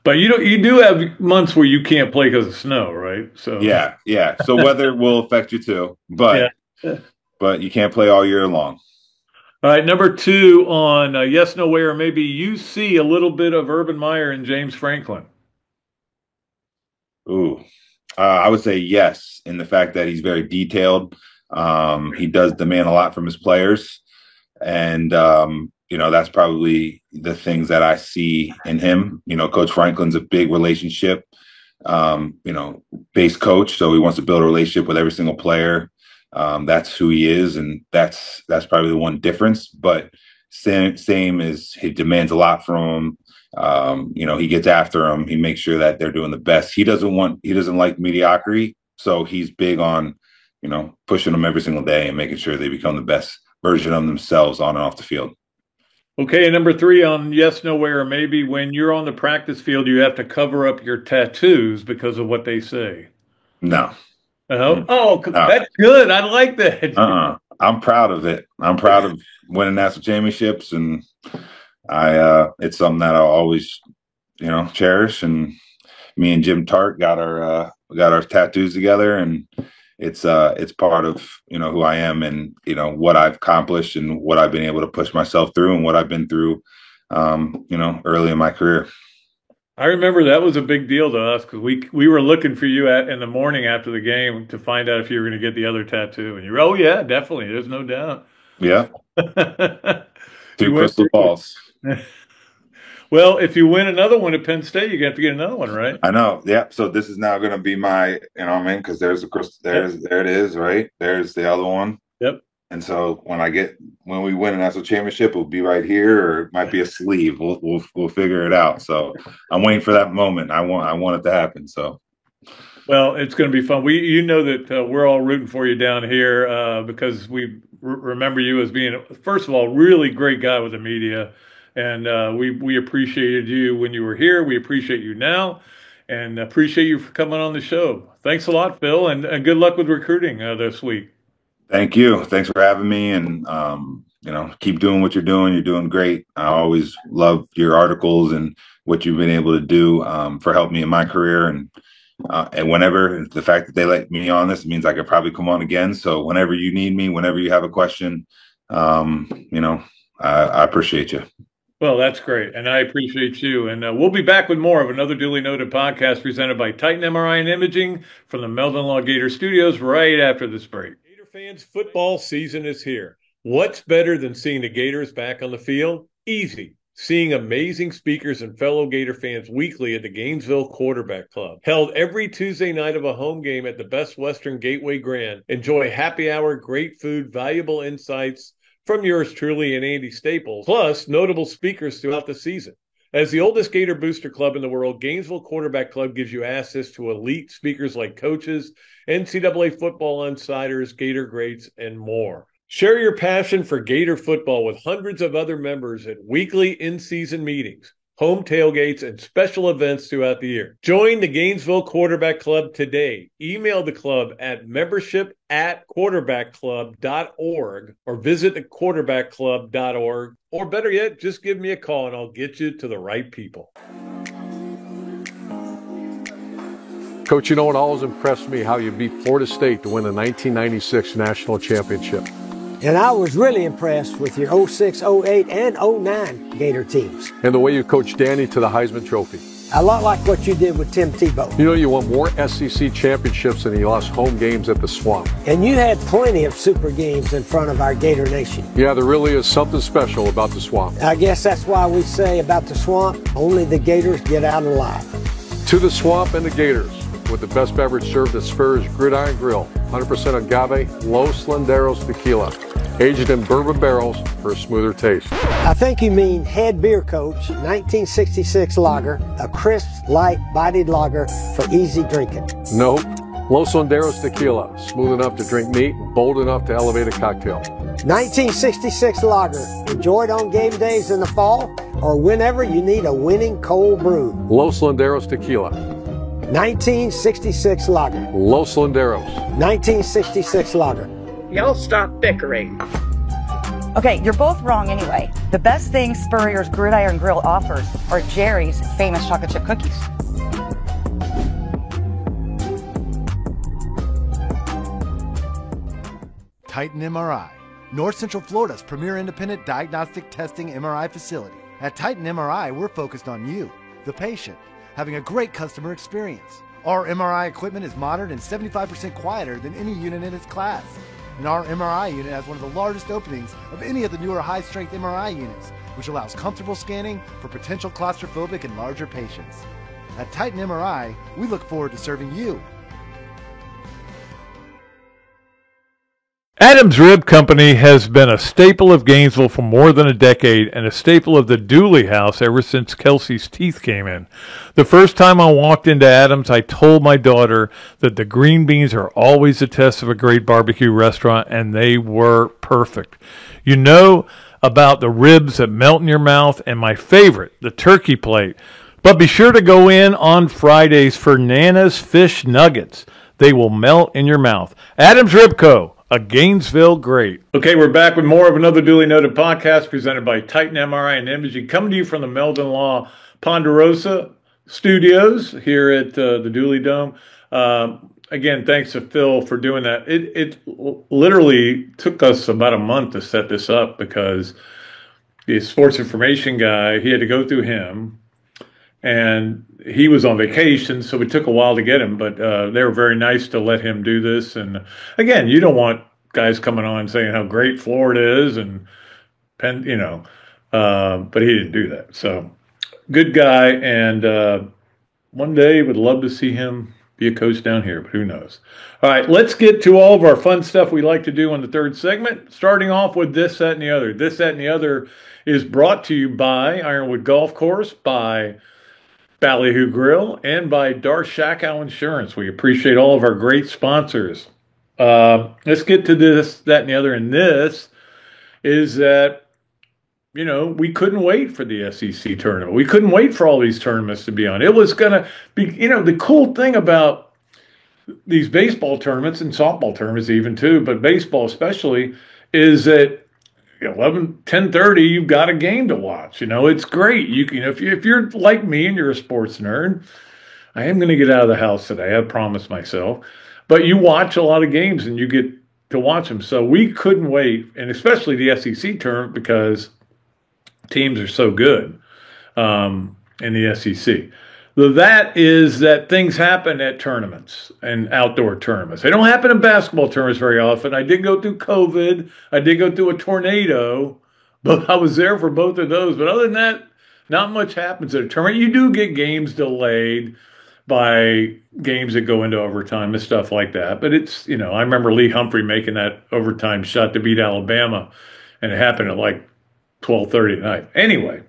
but you do have months where you can't play because of snow, right? So yeah. So weather will affect you too, but you can't play all year long. All right, number 2 on Yes, No, Where, maybe you see a little bit of Urban Meyer and James Franklin. Ooh, I would say yes, in the fact that he's very detailed. He does demand a lot from his players, and that's probably the things that I see in him. Coach Franklin's a big relationship, based coach, so he wants to build a relationship with every single player. That's who he is, and that's probably the one difference. But same as he demands a lot from him. He gets after them. He makes sure that they're doing the best. He doesn't like mediocrity, so he's big on pushing them every single day and making sure they become the best version of themselves on and off the field. Okay, and number 3 on Yes, No, Where, maybe when you're on the practice field, you have to cover up your tattoos because of what they say. No. Oh, that's good. I like that. I'm proud of it. I'm proud of winning national championships, and it's something that I'll always, cherish. And me and Jim Tart got our tattoos together, and it's part of who I am, and what I've accomplished and what I've been able to push myself through and what I've been through, early in my career. I remember that was a big deal to us because we were looking for you in the morning after the game to find out if you were going to get the other tattoo, and you're, oh yeah, definitely, there's no doubt. Yeah. 2 crystal balls. Well, if you win another one at Penn State, you're going to have to get another one, right? I know. Yeah. So this is now going to be my, because there's the crystal. There it is, right? There's the other one. Yep. And so when we win a national championship, it'll be right here, or it might be a sleeve. We'll figure it out. So I'm waiting for that moment. I want it to happen. So. Well, it's going to be fun. You know that we're all rooting for you down here because we remember you as being, first of all, really great guy with the media, and we appreciated you when you were here. We appreciate you now, and appreciate you for coming on the show. Thanks a lot, Phil, and good luck with recruiting this week. Thank you. Thanks for having me, and keep doing what you're doing. You're doing great. I always love your articles and what you've been able to do for helping me in my career, and whenever the fact that they let me on this means I could probably come on again. So whenever you need me, whenever you have a question, I appreciate you. Well, that's great. And I appreciate you. And we'll be back with more of another Duly Noted podcast presented by Titan MRI and Imaging from the Meldon Law Gator Studios right after this break. Gator fans, football season is here. What's better than seeing the Gators back on the field? Easy. Seeing amazing speakers and fellow Gator fans weekly at the Gainesville Quarterback Club. Held every Tuesday night of a home game at the Best Western Gateway Grand. Enjoy happy hour, great food, valuable insights from yours truly and Andy Staples, plus notable speakers throughout the season. As the oldest Gator booster club in the world, Gainesville Quarterback Club gives you access to elite speakers like coaches, NCAA football insiders, Gator greats, and more. Share your passion for Gator football with hundreds of other members at weekly in-season meetings, home tailgates, and special events throughout the year. Join the Gainesville Quarterback Club today. Email the club at membership@quarterbackclub.org or visit thequarterbackclub.org, or better yet, just give me a call and I'll get you to the right people. Coach, it always impressed me how you beat Florida State to win the 1996 national championship. And I was really impressed with your 06, 08, and 09 Gator teams. And the way you coached Danny to the Heisman Trophy. A lot like what you did with Tim Tebow. You won more SEC championships than you lost home games at the Swamp. And you had plenty of super games in front of our Gator Nation. Yeah, there really is something special about the Swamp. I guess that's why we say about the Swamp, only the Gators get out alive. To the Swamp and the Gators, with the best beverage served at Spur's Gridiron Grill. 100% agave, Los Landeros tequila. Aged in bourbon barrels for a smoother taste. I think you mean Head Beer Coach 1966 lager, a crisp, light, bodied lager for easy drinking. Nope. Los Landeros tequila, smooth enough to drink neat and bold enough to elevate a cocktail. 1966 lager, enjoyed on game days in the fall or whenever you need a winning cold brew. Los Landeros tequila. 1966 lager. Los Landeros. 1966 lager. Y'all stop bickering. Okay, you're both wrong anyway. The best thing Spurrier's Gridiron Grill offers are Jerry's famous chocolate chip cookies. Titan MRI, North Central Florida's premier independent diagnostic testing MRI facility. At Titan MRI, we're focused on you, the patient, having a great customer experience. Our MRI equipment is modern and 75% quieter than any unit in its class. And our MRI unit has one of the largest openings of any of the newer high-strength MRI units, which allows comfortable scanning for potential claustrophobic and larger patients. At Titan MRI, we look forward to serving you. Adams Rib Company has been a staple of Gainesville for more than a decade and a staple of the Dooley house ever since Kelsey's teeth came in. The first time I walked into Adams, I told my daughter that the green beans are always a test of a great barbecue restaurant, and they were perfect. You know about the ribs that melt in your mouth, and my favorite, the turkey plate. But be sure to go in on Fridays for Nana's Fish Nuggets. They will melt in your mouth. Adams Rib Co., a Gainesville great. Okay, we're back with more of another duly noted podcast presented by Titan MRI and Imaging, coming to you from the Meldon Law Ponderosa Studios here at the Dooley Dome. Again, thanks to Phil for doing that. It literally took us about a month to set this up because the sports information guy, he had to go through him, and he was on vacation, so it took a while to get him, but they were very nice to let him do this. And again, you don't want guys coming on saying how great Florida is, and but he didn't do that. So good guy, and one day would love to see him be a coach down here, but who knows. All right, let's get to all of our fun stuff we like to do in the third segment, starting off with This, That, and the Other. This, That, and the Other is brought to you by Ironwood Golf Course, by Ballyhoo Grill, and by Darshackow Insurance. We appreciate all of our great sponsors. Let's get to This, That, and the Other. And this is that, we couldn't wait for the SEC tournament. We couldn't wait for all these tournaments to be on. It was going to be, the cool thing about these baseball tournaments and softball tournaments even too, but baseball especially, is that 10:30, you've got a game to watch. It's great. If you're like me and you're a sports nerd, I am going to get out of the house today. I promised myself. But you watch a lot of games and you get to watch them. So we couldn't wait, and especially the SEC tournament because teams are so good in the SEC. That is that things happen at tournaments and outdoor tournaments. They don't happen in basketball tournaments very often. I did go through COVID. I did go through a tornado, but I was there for both of those. But other than that, not much happens at a tournament. You do get games delayed by games that go into overtime and stuff like that. But it's, I remember Lee Humphrey making that overtime shot to beat Alabama, and it happened at like 12:30 at night. Anyway.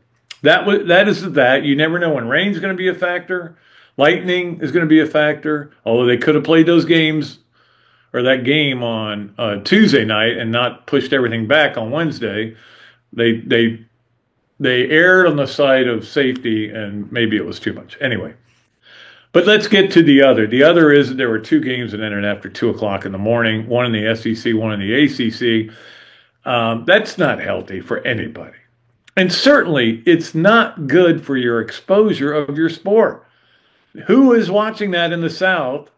That is that. You never know when rain's going to be a factor. Lightning is going to be a factor. Although they could have played those games or that game on Tuesday night and not pushed everything back on Wednesday. They erred on the side of safety, and maybe it was too much. Anyway, but let's get to the other. The other is that there were two games that ended after 2 o'clock in the morning. One in the SEC, one in the ACC. That's not healthy for anybody. And certainly, it's not good for your exposure of your sport. Who is watching that in the South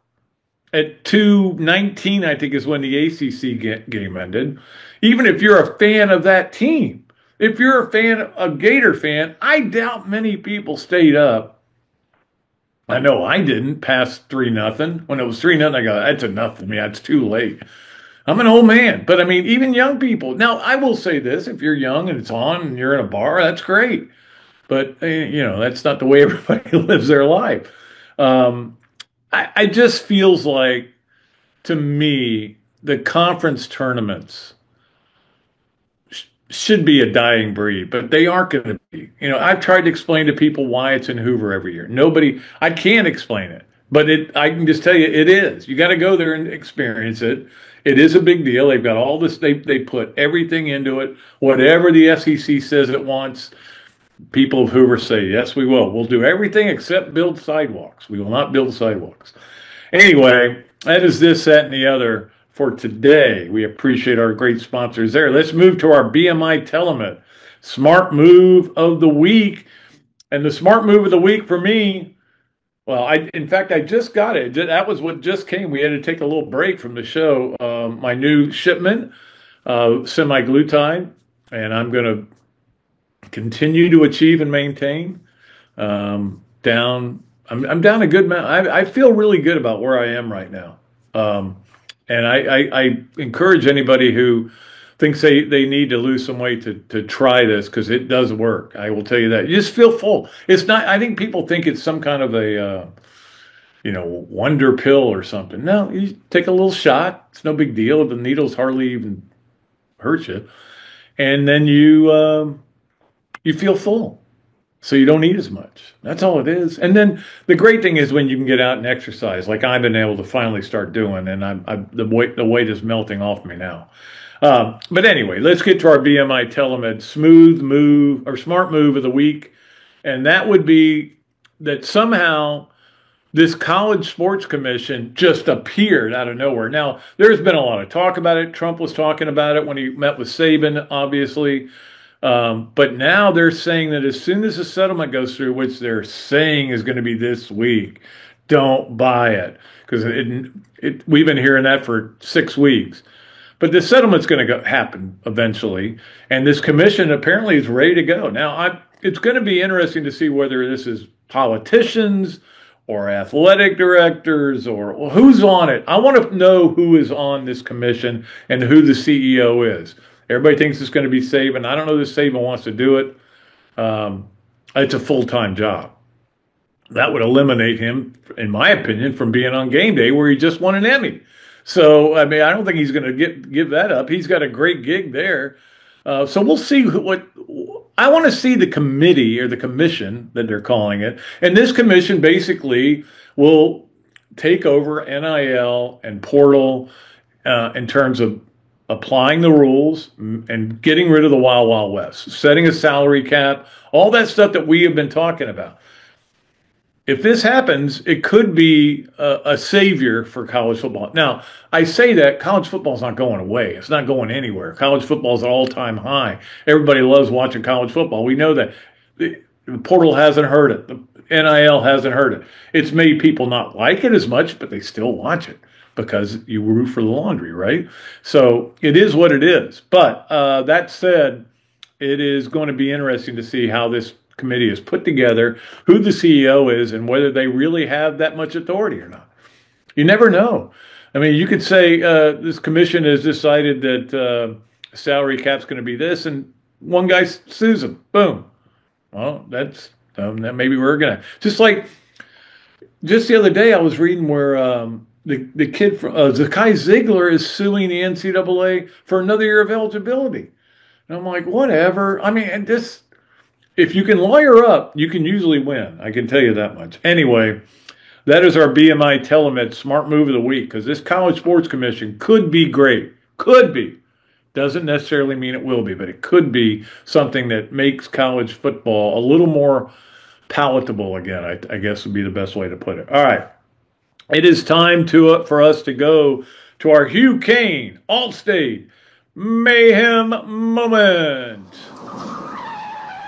at 2:19, I think is when the ACC game ended? Even if you're a fan of that team. If you're a Gator fan, I doubt many people stayed up. I know I didn't past 3-0. When it was 3-0, I go, that's enough for me. That's too late. I'm an old man, but even young people. Now, I will say this, if you're young and it's on and you're in a bar, that's great. But, that's not the way everybody lives their life. I just feels like, to me, the conference tournaments should be a dying breed, but they aren't going to be. I've tried to explain to people why it's in Hoover every year. I can't explain it, but I can just tell you it is. You got to go there and experience it. It is a big deal. They've got all this. They put everything into it. Whatever the SEC says it wants, people of Hoover say, yes, we will. We'll do everything except build sidewalks. We will not build sidewalks. Anyway, that is this, that, and the other for today. We appreciate our great sponsors there. Let's move to our BMI Telemed Smart Move of the Week. And the Smart Move of the Week for me, well, in fact, I just got it. That was what just came. We had to take a little break from the show. My new shipment, semaglutide, and I'm going to continue to achieve and maintain. I'm down a good amount. I feel really good about where I am right now. And I encourage anybody who thinks they need to lose some weight to try this, because it does work. I will tell you that. You just feel full. It's not, I think people think it's some kind of a, wonder pill or something. No, you take a little shot. It's no big deal. The needles hardly even hurt you. And then you feel full. So you don't eat as much. That's all it is. And then the great thing is when you can get out and exercise, like I've been able to finally start doing, and the weight is melting off me now. But anyway, let's get to our BMI Telemed Smart Move of the Week. And that would be that somehow this College Sports Commission just appeared out of nowhere. Now, there's been a lot of talk about it. Trump was talking about it when he met with Saban, obviously. But now they're saying that as soon as the settlement goes through, which they're saying is going to be this week, don't buy it. Because we've been hearing that for 6 weeks. But the settlement's going to happen eventually. And this commission apparently is ready to go. Now, it's going to be interesting to see whether this is politicians or athletic directors or who's on it. I want to know who is on this commission and who the CEO is. Everybody thinks it's going to be Saban. I don't know if Saban wants to do it. It's a full-time job. That would eliminate him, in my opinion, from being on game day where he just won an Emmy. So, I mean, I don't think he's going to give that up. He's got a great gig there. So we'll see what I want to see the committee or the commission that they're calling it. And this commission basically will take over NIL and portal in terms of applying the rules and getting rid of the Wild Wild West, setting a salary cap, all that stuff that we have been talking about. If this happens, it could be a savior for college football. Now, I say that college football is not going away. It's not going anywhere. College football is at all-time high. Everybody loves watching college football. We know that. The portal hasn't hurt it. The NIL hasn't hurt it. It's made people not like it as much, but they still watch it because you root for the laundry, right? So it is what it is. But that said, it is going to be interesting to see how this committee is put together, who the CEO is, and whether they really have that much authority or not. You never know. I mean, you could say this commission has decided that salary cap's going to be this, and one guy sues them. Boom. Well, that's that maybe we're going to. Just the other day, I was reading where the kid from Zakai Ziegler is suing the NCAA for another year of eligibility. And I'm like, whatever. I mean, and this. If you can lawyer up, you can usually win. I can tell you that much. Anyway, that is our BMI Telemed Smart Move of the Week, because this College Sports Commission could be great. Could be. Doesn't necessarily mean it will be, but it could be something that makes college football a little more palatable again, I guess would be the best way to put it. All right. It is time for us to go to our Hugh Kane Allstate Mayhem Moment.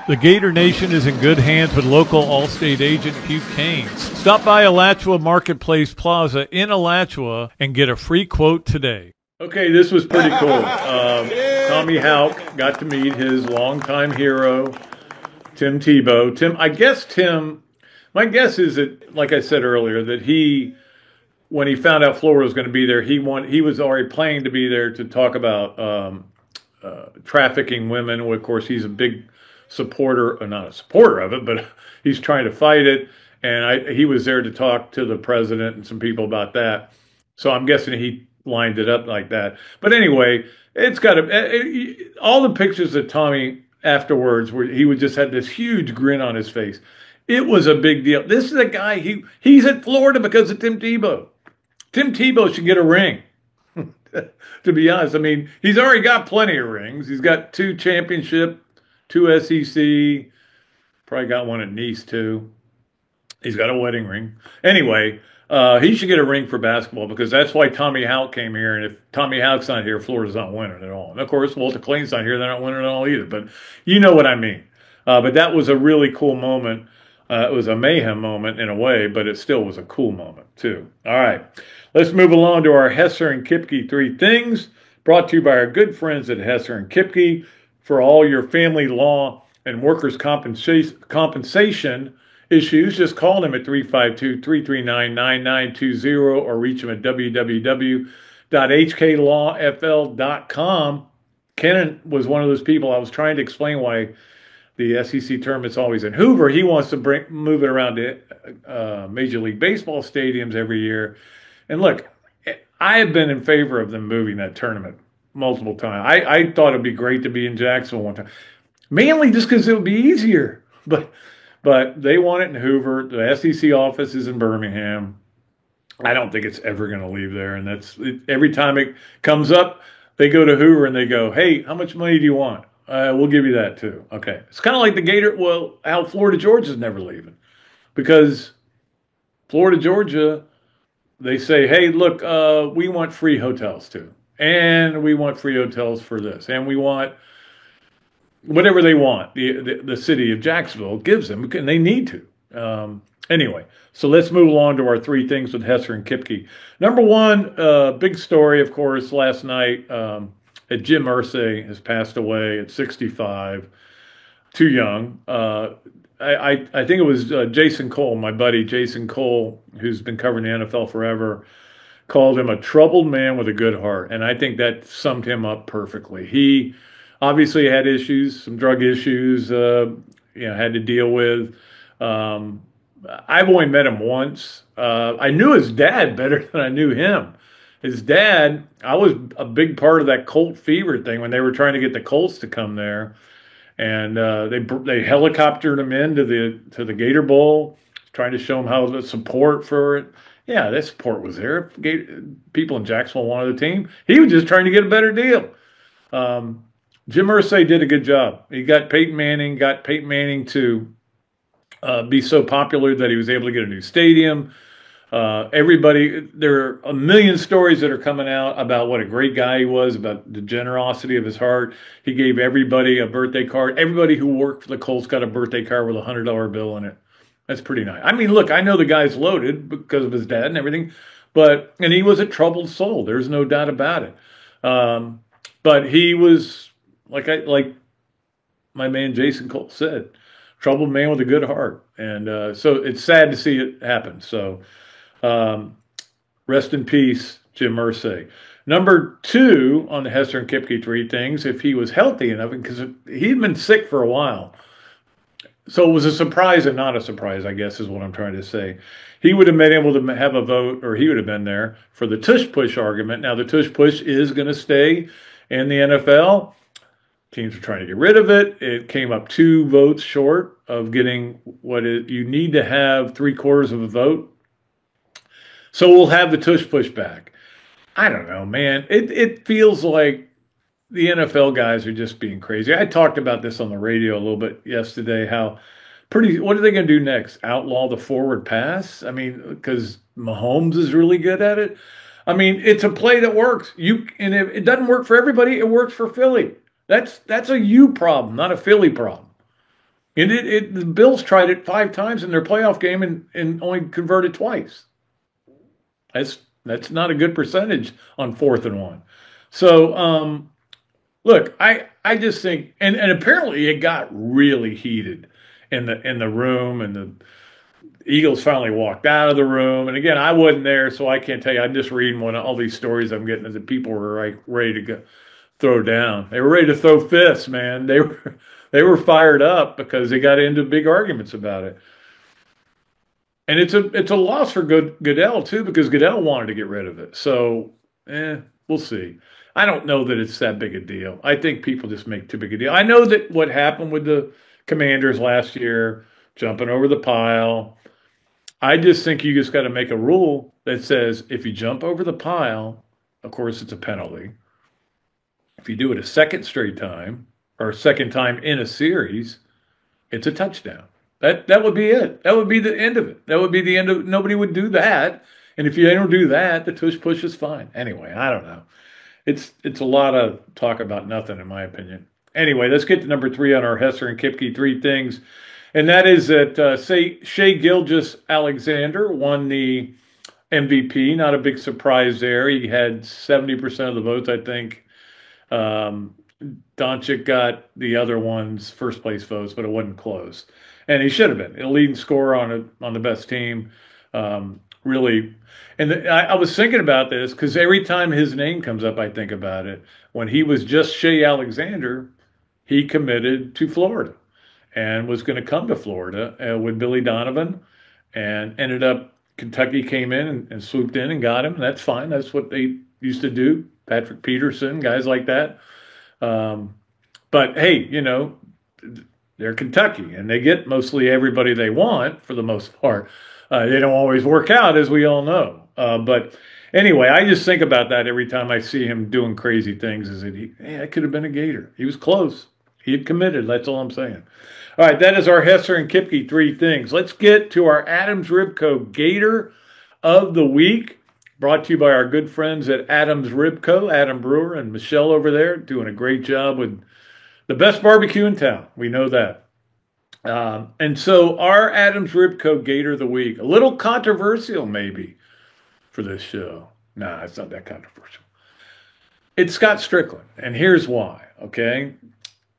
The Gator Nation is in good hands with local Allstate agent Hugh Kane. Stop by Alachua Marketplace Plaza in Alachua and get a free quote today. Okay, this was pretty cool. Tommy Houck got to meet his longtime hero, Tim Tebow. My guess is that, like I said earlier, that when he found out Florida was going to be there, he was already planning to be there to talk about trafficking women. Well, of course, he's a big supporter, or not a supporter of it, but he's trying to fight it. And he was there to talk to the president and some people about that. So I'm guessing he lined it up like that. But anyway, it's got all the pictures of Tommy afterwards where he would just had this huge grin on his face. It was a big deal. This is a guy, he's at Florida because of Tim Tebow. Tim Tebow should get a ring. To be honest, I mean, he's already got plenty of rings. He's got 2 championship, 2 SEC, Probably got one at Nice, too. He's got a wedding ring. Anyway, he should get a ring for basketball because that's why Tommy Houck came here. And if Tommy Houck's not here, Florida's not winning at all. And, of course, Walter Clayton's not here. They're not winning at all either. But you know what I mean. But that was a really cool moment. It was a mayhem moment in a way, but it still was a cool moment, too. All right. Let's move along to our Hesser and Kipke 3 Things, brought to you by our good friends at Hesser and Kipke for all your family law and workers' compensation issues. Just call them at 352-339-9920 or reach them at www.hklawfl.com. Ken was one of those people I was trying to explain why the SEC tournament's always in Hoover. He wants to move it around to Major League Baseball stadiums every year. And look, I have been in favor of them moving that tournament multiple times. I thought it'd be great to be in Jacksonville one time, mainly just because it would be easier. But they want it in Hoover. The SEC office is in Birmingham. I don't think it's ever going to leave there. And every time it comes up, they go to Hoover and they go, "Hey, how much money do you want? We'll give you that too." Okay. It's kind of like the Gator. Well, how Florida Georgia's never leaving, because Florida Georgia, they say, "Hey, look, we want free hotels too, and we want free hotels for this, and we want whatever they want." The city of Jacksonville gives them, and they need to. Anyway, so let's move along to our 3 things with Hesser and Kipke. Number 1, big story, of course, last night. Jim Irsay has passed away at 65, too young. I think it was Jason Cole, my buddy Jason Cole, who's been covering the NFL forever, called him a troubled man with a good heart. And I think that summed him up perfectly. He obviously had issues, some drug issues, had to deal with. I've only met him once. I knew his dad better than I knew him. His dad, I was a big part of that Colt fever thing when they were trying to get the Colts to come there, and they helicoptered him into the Gator Bowl, trying to show him how the support for it. Yeah, that support was there. People in Jacksonville wanted the team. He was just trying to get a better deal. Jim Irsay did a good job. He got Peyton Manning to be so popular that he was able to get a new stadium. Everybody, there are a million stories that are coming out about what a great guy he was, about the generosity of his heart. He gave everybody a birthday card. Everybody who worked for the Colts got a birthday card with a $100 bill in it. That's pretty nice. I mean, look, I know the guy's loaded because of his dad and everything, and he was a troubled soul. There's no doubt about it. But he was, like my man Jason Cole said, troubled man with a good heart. And so it's sad to see it happen. So rest in peace, Jim Irsay. Number 2 on the Hesser and Kipke 3 things, if he was healthy enough, because he'd been sick for a while. So it was a surprise and not a surprise, I guess, is what I'm trying to say. He would have been able to have a vote, or he would have been there for the tush-push argument. Now, the tush-push is going to stay in the NFL. Teams are trying to get rid of it. It came up 2 votes short of getting you need to have 3/4 of a vote. So we'll have the tush-push back. I don't know, man. It feels like the NFL guys are just being crazy. I talked about this on the radio a little bit yesterday, what are they going to do next? Outlaw the forward pass? I mean, because Mahomes is really good at it. I mean, it's a play that works. And if it doesn't work for everybody, it works for Philly. That's a you problem, not a Philly problem. And the Bills tried it 5 times in their playoff game and only converted twice. That's not a good percentage on 4th and 1. So, look, I just think, and apparently it got really heated in the room, and the Eagles finally walked out of the room. And again, I wasn't there, so I can't tell you. I'm just reading all these stories I'm getting that people were like ready to go throw down. They were ready to throw fists, man. They were fired up because they got into big arguments about it. And it's a loss for Goodell, too, because Goodell wanted to get rid of it. So, we'll see. I don't know that it's that big a deal. I think people just make too big a deal. I know that what happened with the Commanders last year, jumping over the pile, I just think you just got to make a rule that says if you jump over the pile, of course, it's a penalty. If you do it a second straight time, or a second time in a series, it's a touchdown. That would be it. That would be the end of it. That would be the end of it. Nobody would do that. And if you don't do that, the tush push is fine. Anyway, I don't know. It's a lot of talk about nothing, in my opinion. Anyway, let's get to number 3 on our Hesser and Kipke 3 things. And that is that Shai Gilgeous-Alexander won the MVP. Not a big surprise there. He had 70% of the votes, I think. Doncic got the other one's first place votes, but it wasn't close. And he should have been a leading scorer on the best team. Really. And I was thinking about this because every time his name comes up, I think about it. When he was just Shai Alexander, he committed to Florida and was going to come to Florida with Billy Donovan, and ended up Kentucky came in and swooped in and got him. That's fine. That's what they used to do. Patrick Peterson, guys like that. But hey, they're Kentucky, and they get mostly everybody they want for the most part. They don't always work out, as we all know. But anyway, I just think about that every time I see him doing crazy things. Is that it could have been a Gator. He was close. He had committed. That's all I'm saying. All right, that is our Hesser and Kipke 3 things. Let's get to our Adams Ribco Gator of the Week. Brought to you by our good friends at Adams Ribco, Adam Brewer and Michelle over there, doing a great job with the best barbecue in town. We know that. And so our Adams Ribco Gator of the Week, a little controversial maybe for this show. Nah, it's not that controversial. It's Scott Strickland, and here's why, okay?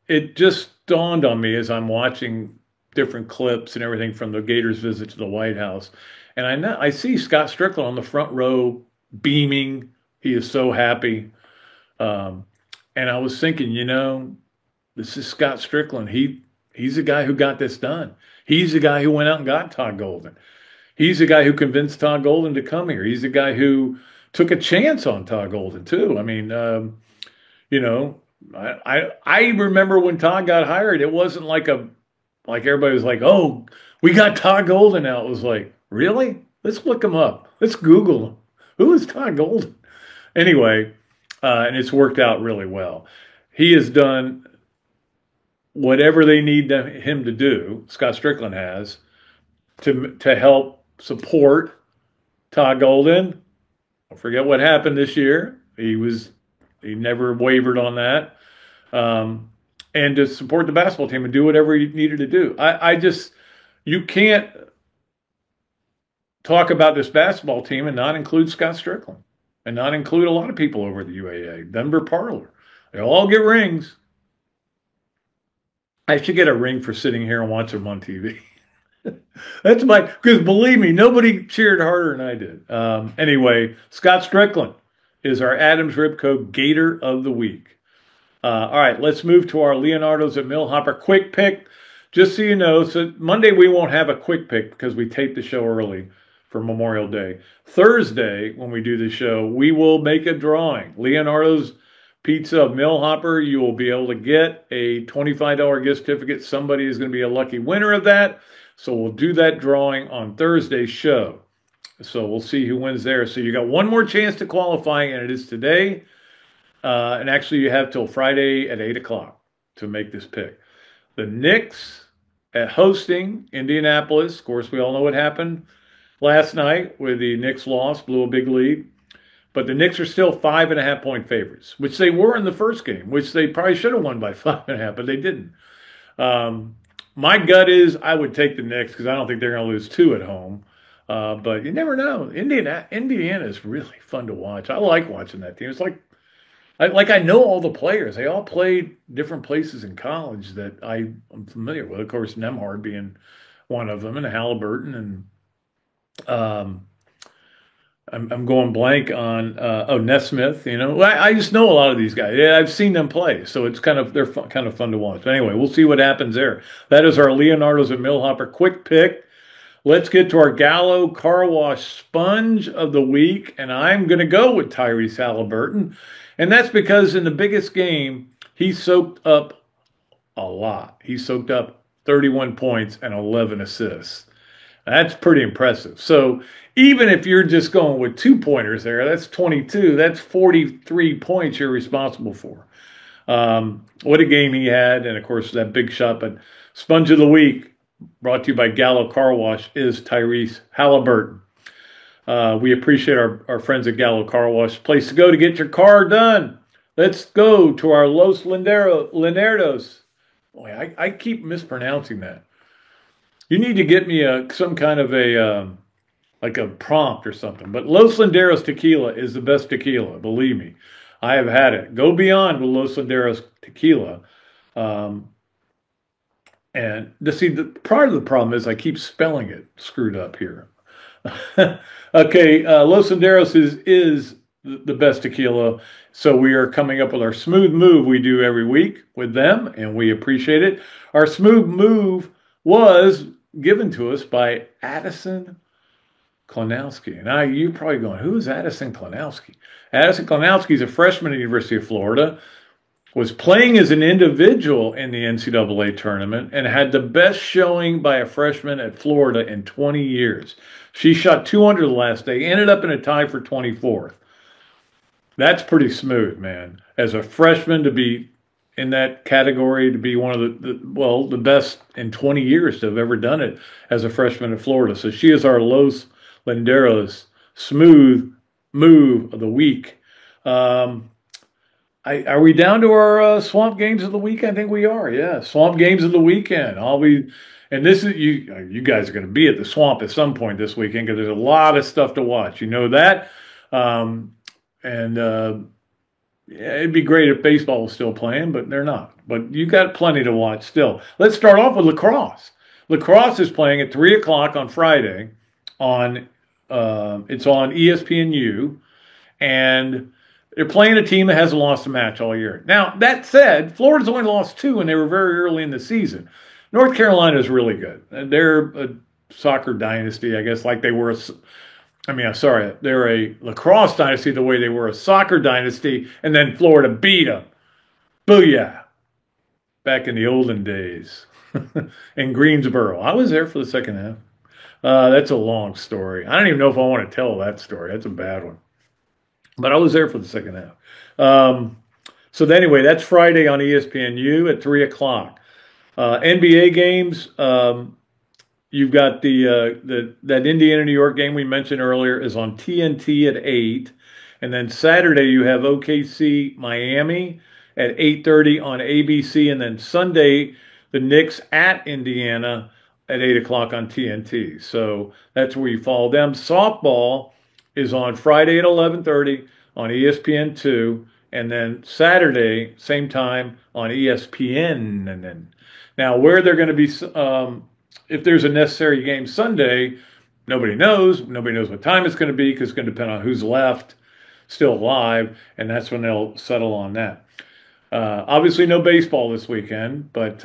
It just dawned on me as I'm watching different clips and everything from the Gators' visit to the White House. And I see Scott Strickland on the front row beaming. He is so happy. And I was thinking, this is Scott Strickland. He's the guy who got this done. He's the guy who went out and got Todd Golden. He's the guy who convinced Todd Golden to come here. He's the guy who took a chance on Todd Golden, too. I mean, I remember when Todd got hired, it wasn't like everybody was like, oh, we got Todd Golden now. It was like, really? Let's look him up. Let's Google him. Who is Todd Golden? Anyway, and it's worked out really well. He has done whatever they need him to do, Scott Strickland has, to help support Todd Golden. Don't forget what happened this year. He never wavered on that. And to support the basketball team and do whatever he needed to do. You can't talk about this basketball team and not include Scott Strickland and not include a lot of people over at the UAA. Denver Parlor. They all get rings. I should get a ring for sitting here and watching them on TV. Because believe me, nobody cheered harder than I did. Anyway, Scott Strickland is our Adams Ribco Gator of the Week. All right, let's move to our Leonardo's at Millhopper quick pick. Just so you know, so Monday we won't have a quick pick because we taped the show early for Memorial Day. Thursday, when we do the show, we will make a drawing. Leonardo's Pizza of Millhopper, you will be able to get a $25 gift certificate. Somebody is going to be a lucky winner of that. So we'll do that drawing on Thursday's show. So we'll see who wins there. So you got one more chance to qualify, and it is today. And actually, you have till Friday at 8 o'clock to make this pick. The Knicks at hosting Indianapolis. Of course, we all know what happened last night where the Knicks lost, blew a big lead. But the Knicks are still 5.5-point favorites, which they were in the first game, which they probably should have won by 5.5, but they didn't. My gut is I would take the Knicks because I don't think they're going to lose 2 at home. But you never know. Indiana is really fun to watch. I like watching that team. It's like I know all the players. They all played different places in college that I'm familiar with. Of course, Nembhard being one of them, and Halliburton, and I'm going blank on Nesmith. I just know a lot of these guys. Yeah, I've seen them play, so it's they're kind of fun to watch. But anyway, we'll see what happens there. That is our Leonardo's at Millhopper quick pick. Let's get to our Gallo Car Wash Sponge of the Week, and I'm going to go with Tyrese Halliburton, and that's because in the biggest game, he soaked up a lot. He soaked up 31 points and 11 assists. That's pretty impressive. So even if you're just going with 2-pointers there, that's 22. That's 43 points you're responsible for. What a game he had, and of course that big shot. But Sponge of the Week, brought to you by Gallo Car Wash, is Tyrese Halliburton. We appreciate our friends at Gallo Car Wash. Place to go to get your car done. Let's go to our Los Leonardos. Boy, I keep mispronouncing that. You need to get me some kind of like a prompt or something. But Los Linderos tequila is the best tequila, believe me. I have had it. Go beyond with Los Linderos tequila. And part of the problem is I keep spelling it screwed up here. Okay, Los Linderos is the best tequila. So we are coming up with our Smooth Move we do every week with them, and we appreciate it. Our Smooth Move was given to us by Addison Klonowski. Now, you're probably going, who is Addison Klonowski? Addison Klonowski is a freshman at the University of Florida, was playing as an individual in the NCAA tournament, and had the best showing by a freshman at Florida in 20 years. She shot 200 the last day, ended up in a tie for 24th. That's pretty smooth, man. As a freshman to be in that category, to be one of the best in 20 years to have ever done it as a freshman at Florida. So she is our Los Linderos Smooth Move of the week. Are we down to our Swamp Games of the week? I think we are. Yeah, Swamp Games of the weekend. And this is you guys are going to be at the Swamp at some point this weekend because there's a lot of stuff to watch. You know that. Yeah, it'd be great if baseball was still playing, but they're not. But you got plenty to watch still. Let's start off with lacrosse. Lacrosse is playing at 3 o'clock on Friday. It's on ESPNU, and they're playing a team that hasn't lost a match all year. Now, that said, Florida's only lost 2, and they were very early in the season. North Carolina is really good. They're a soccer dynasty, I guess, like they were. They're a lacrosse dynasty the way they were a soccer dynasty, and then Florida beat them. Booyah. Back in the olden days in Greensboro. I was there for the second half. That's a long story. I don't even know if I want to tell that story. That's a bad one. But I was there for the second half. Anyway, that's Friday on ESPNU at 3 o'clock. NBA games, you've got that Indiana-New York game we mentioned earlier is on TNT at 8. And then Saturday you have OKC Miami at 8:30 on ABC. And then Sunday, the Knicks at Indiana at 8 o'clock on TNT. So that's where you follow them. Softball is on Friday at 11:30 on ESPN2. And then Saturday, same time on ESPN. And then now where they're going to be... if there's a necessary game Sunday, nobody knows. Nobody knows what time it's going to be because it's going to depend on who's left still alive, and that's when they'll settle on that. Obviously, no baseball this weekend, but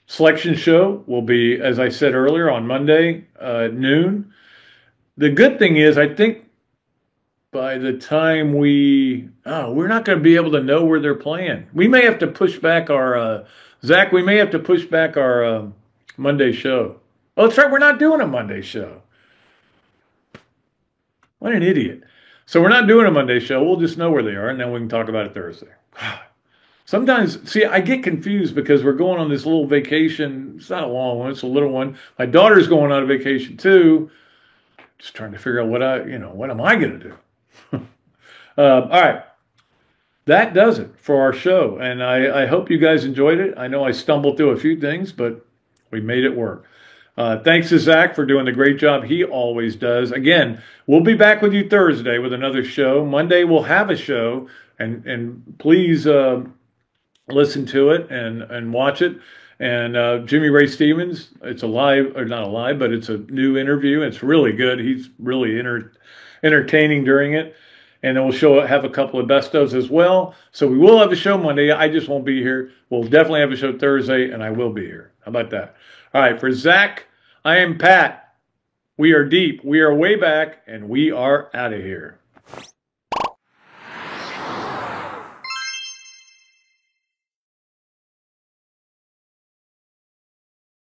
selection show will be, as I said earlier, on Monday at noon. The good thing is, I think by the time we're not going to be able to know where they're playing. We may have to push back our Zach. We may have to push back our Monday show. Oh, that's right. We're not doing a Monday show. What an idiot. So we're not doing a Monday show. We'll just know where they are, and then we can talk about it Thursday. Sometimes, see, I get confused because we're going on this little vacation. It's not a long one. It's a little one. My daughter's going on a vacation too. Just trying to figure out what am I going to do? All right. That does it for our show. And I hope you guys enjoyed it. I know I stumbled through a few things, but we made it work. Thanks to Zach for doing the great job he always does. Again, we'll be back with you Thursday with another show. Monday we'll have a show, and please listen to it and watch it. And Jimmy Ray Stevens, it's a live, or not a live, but it's a new interview. It's really good. He's really entertaining during it. And then we'll have a couple of best ofs as well. So we will have a show Monday. I just won't be here. We'll definitely have a show Thursday, and I will be here. How about that? All right, for Zach, I am Pat. We are deep. We are way back, and we are out of here.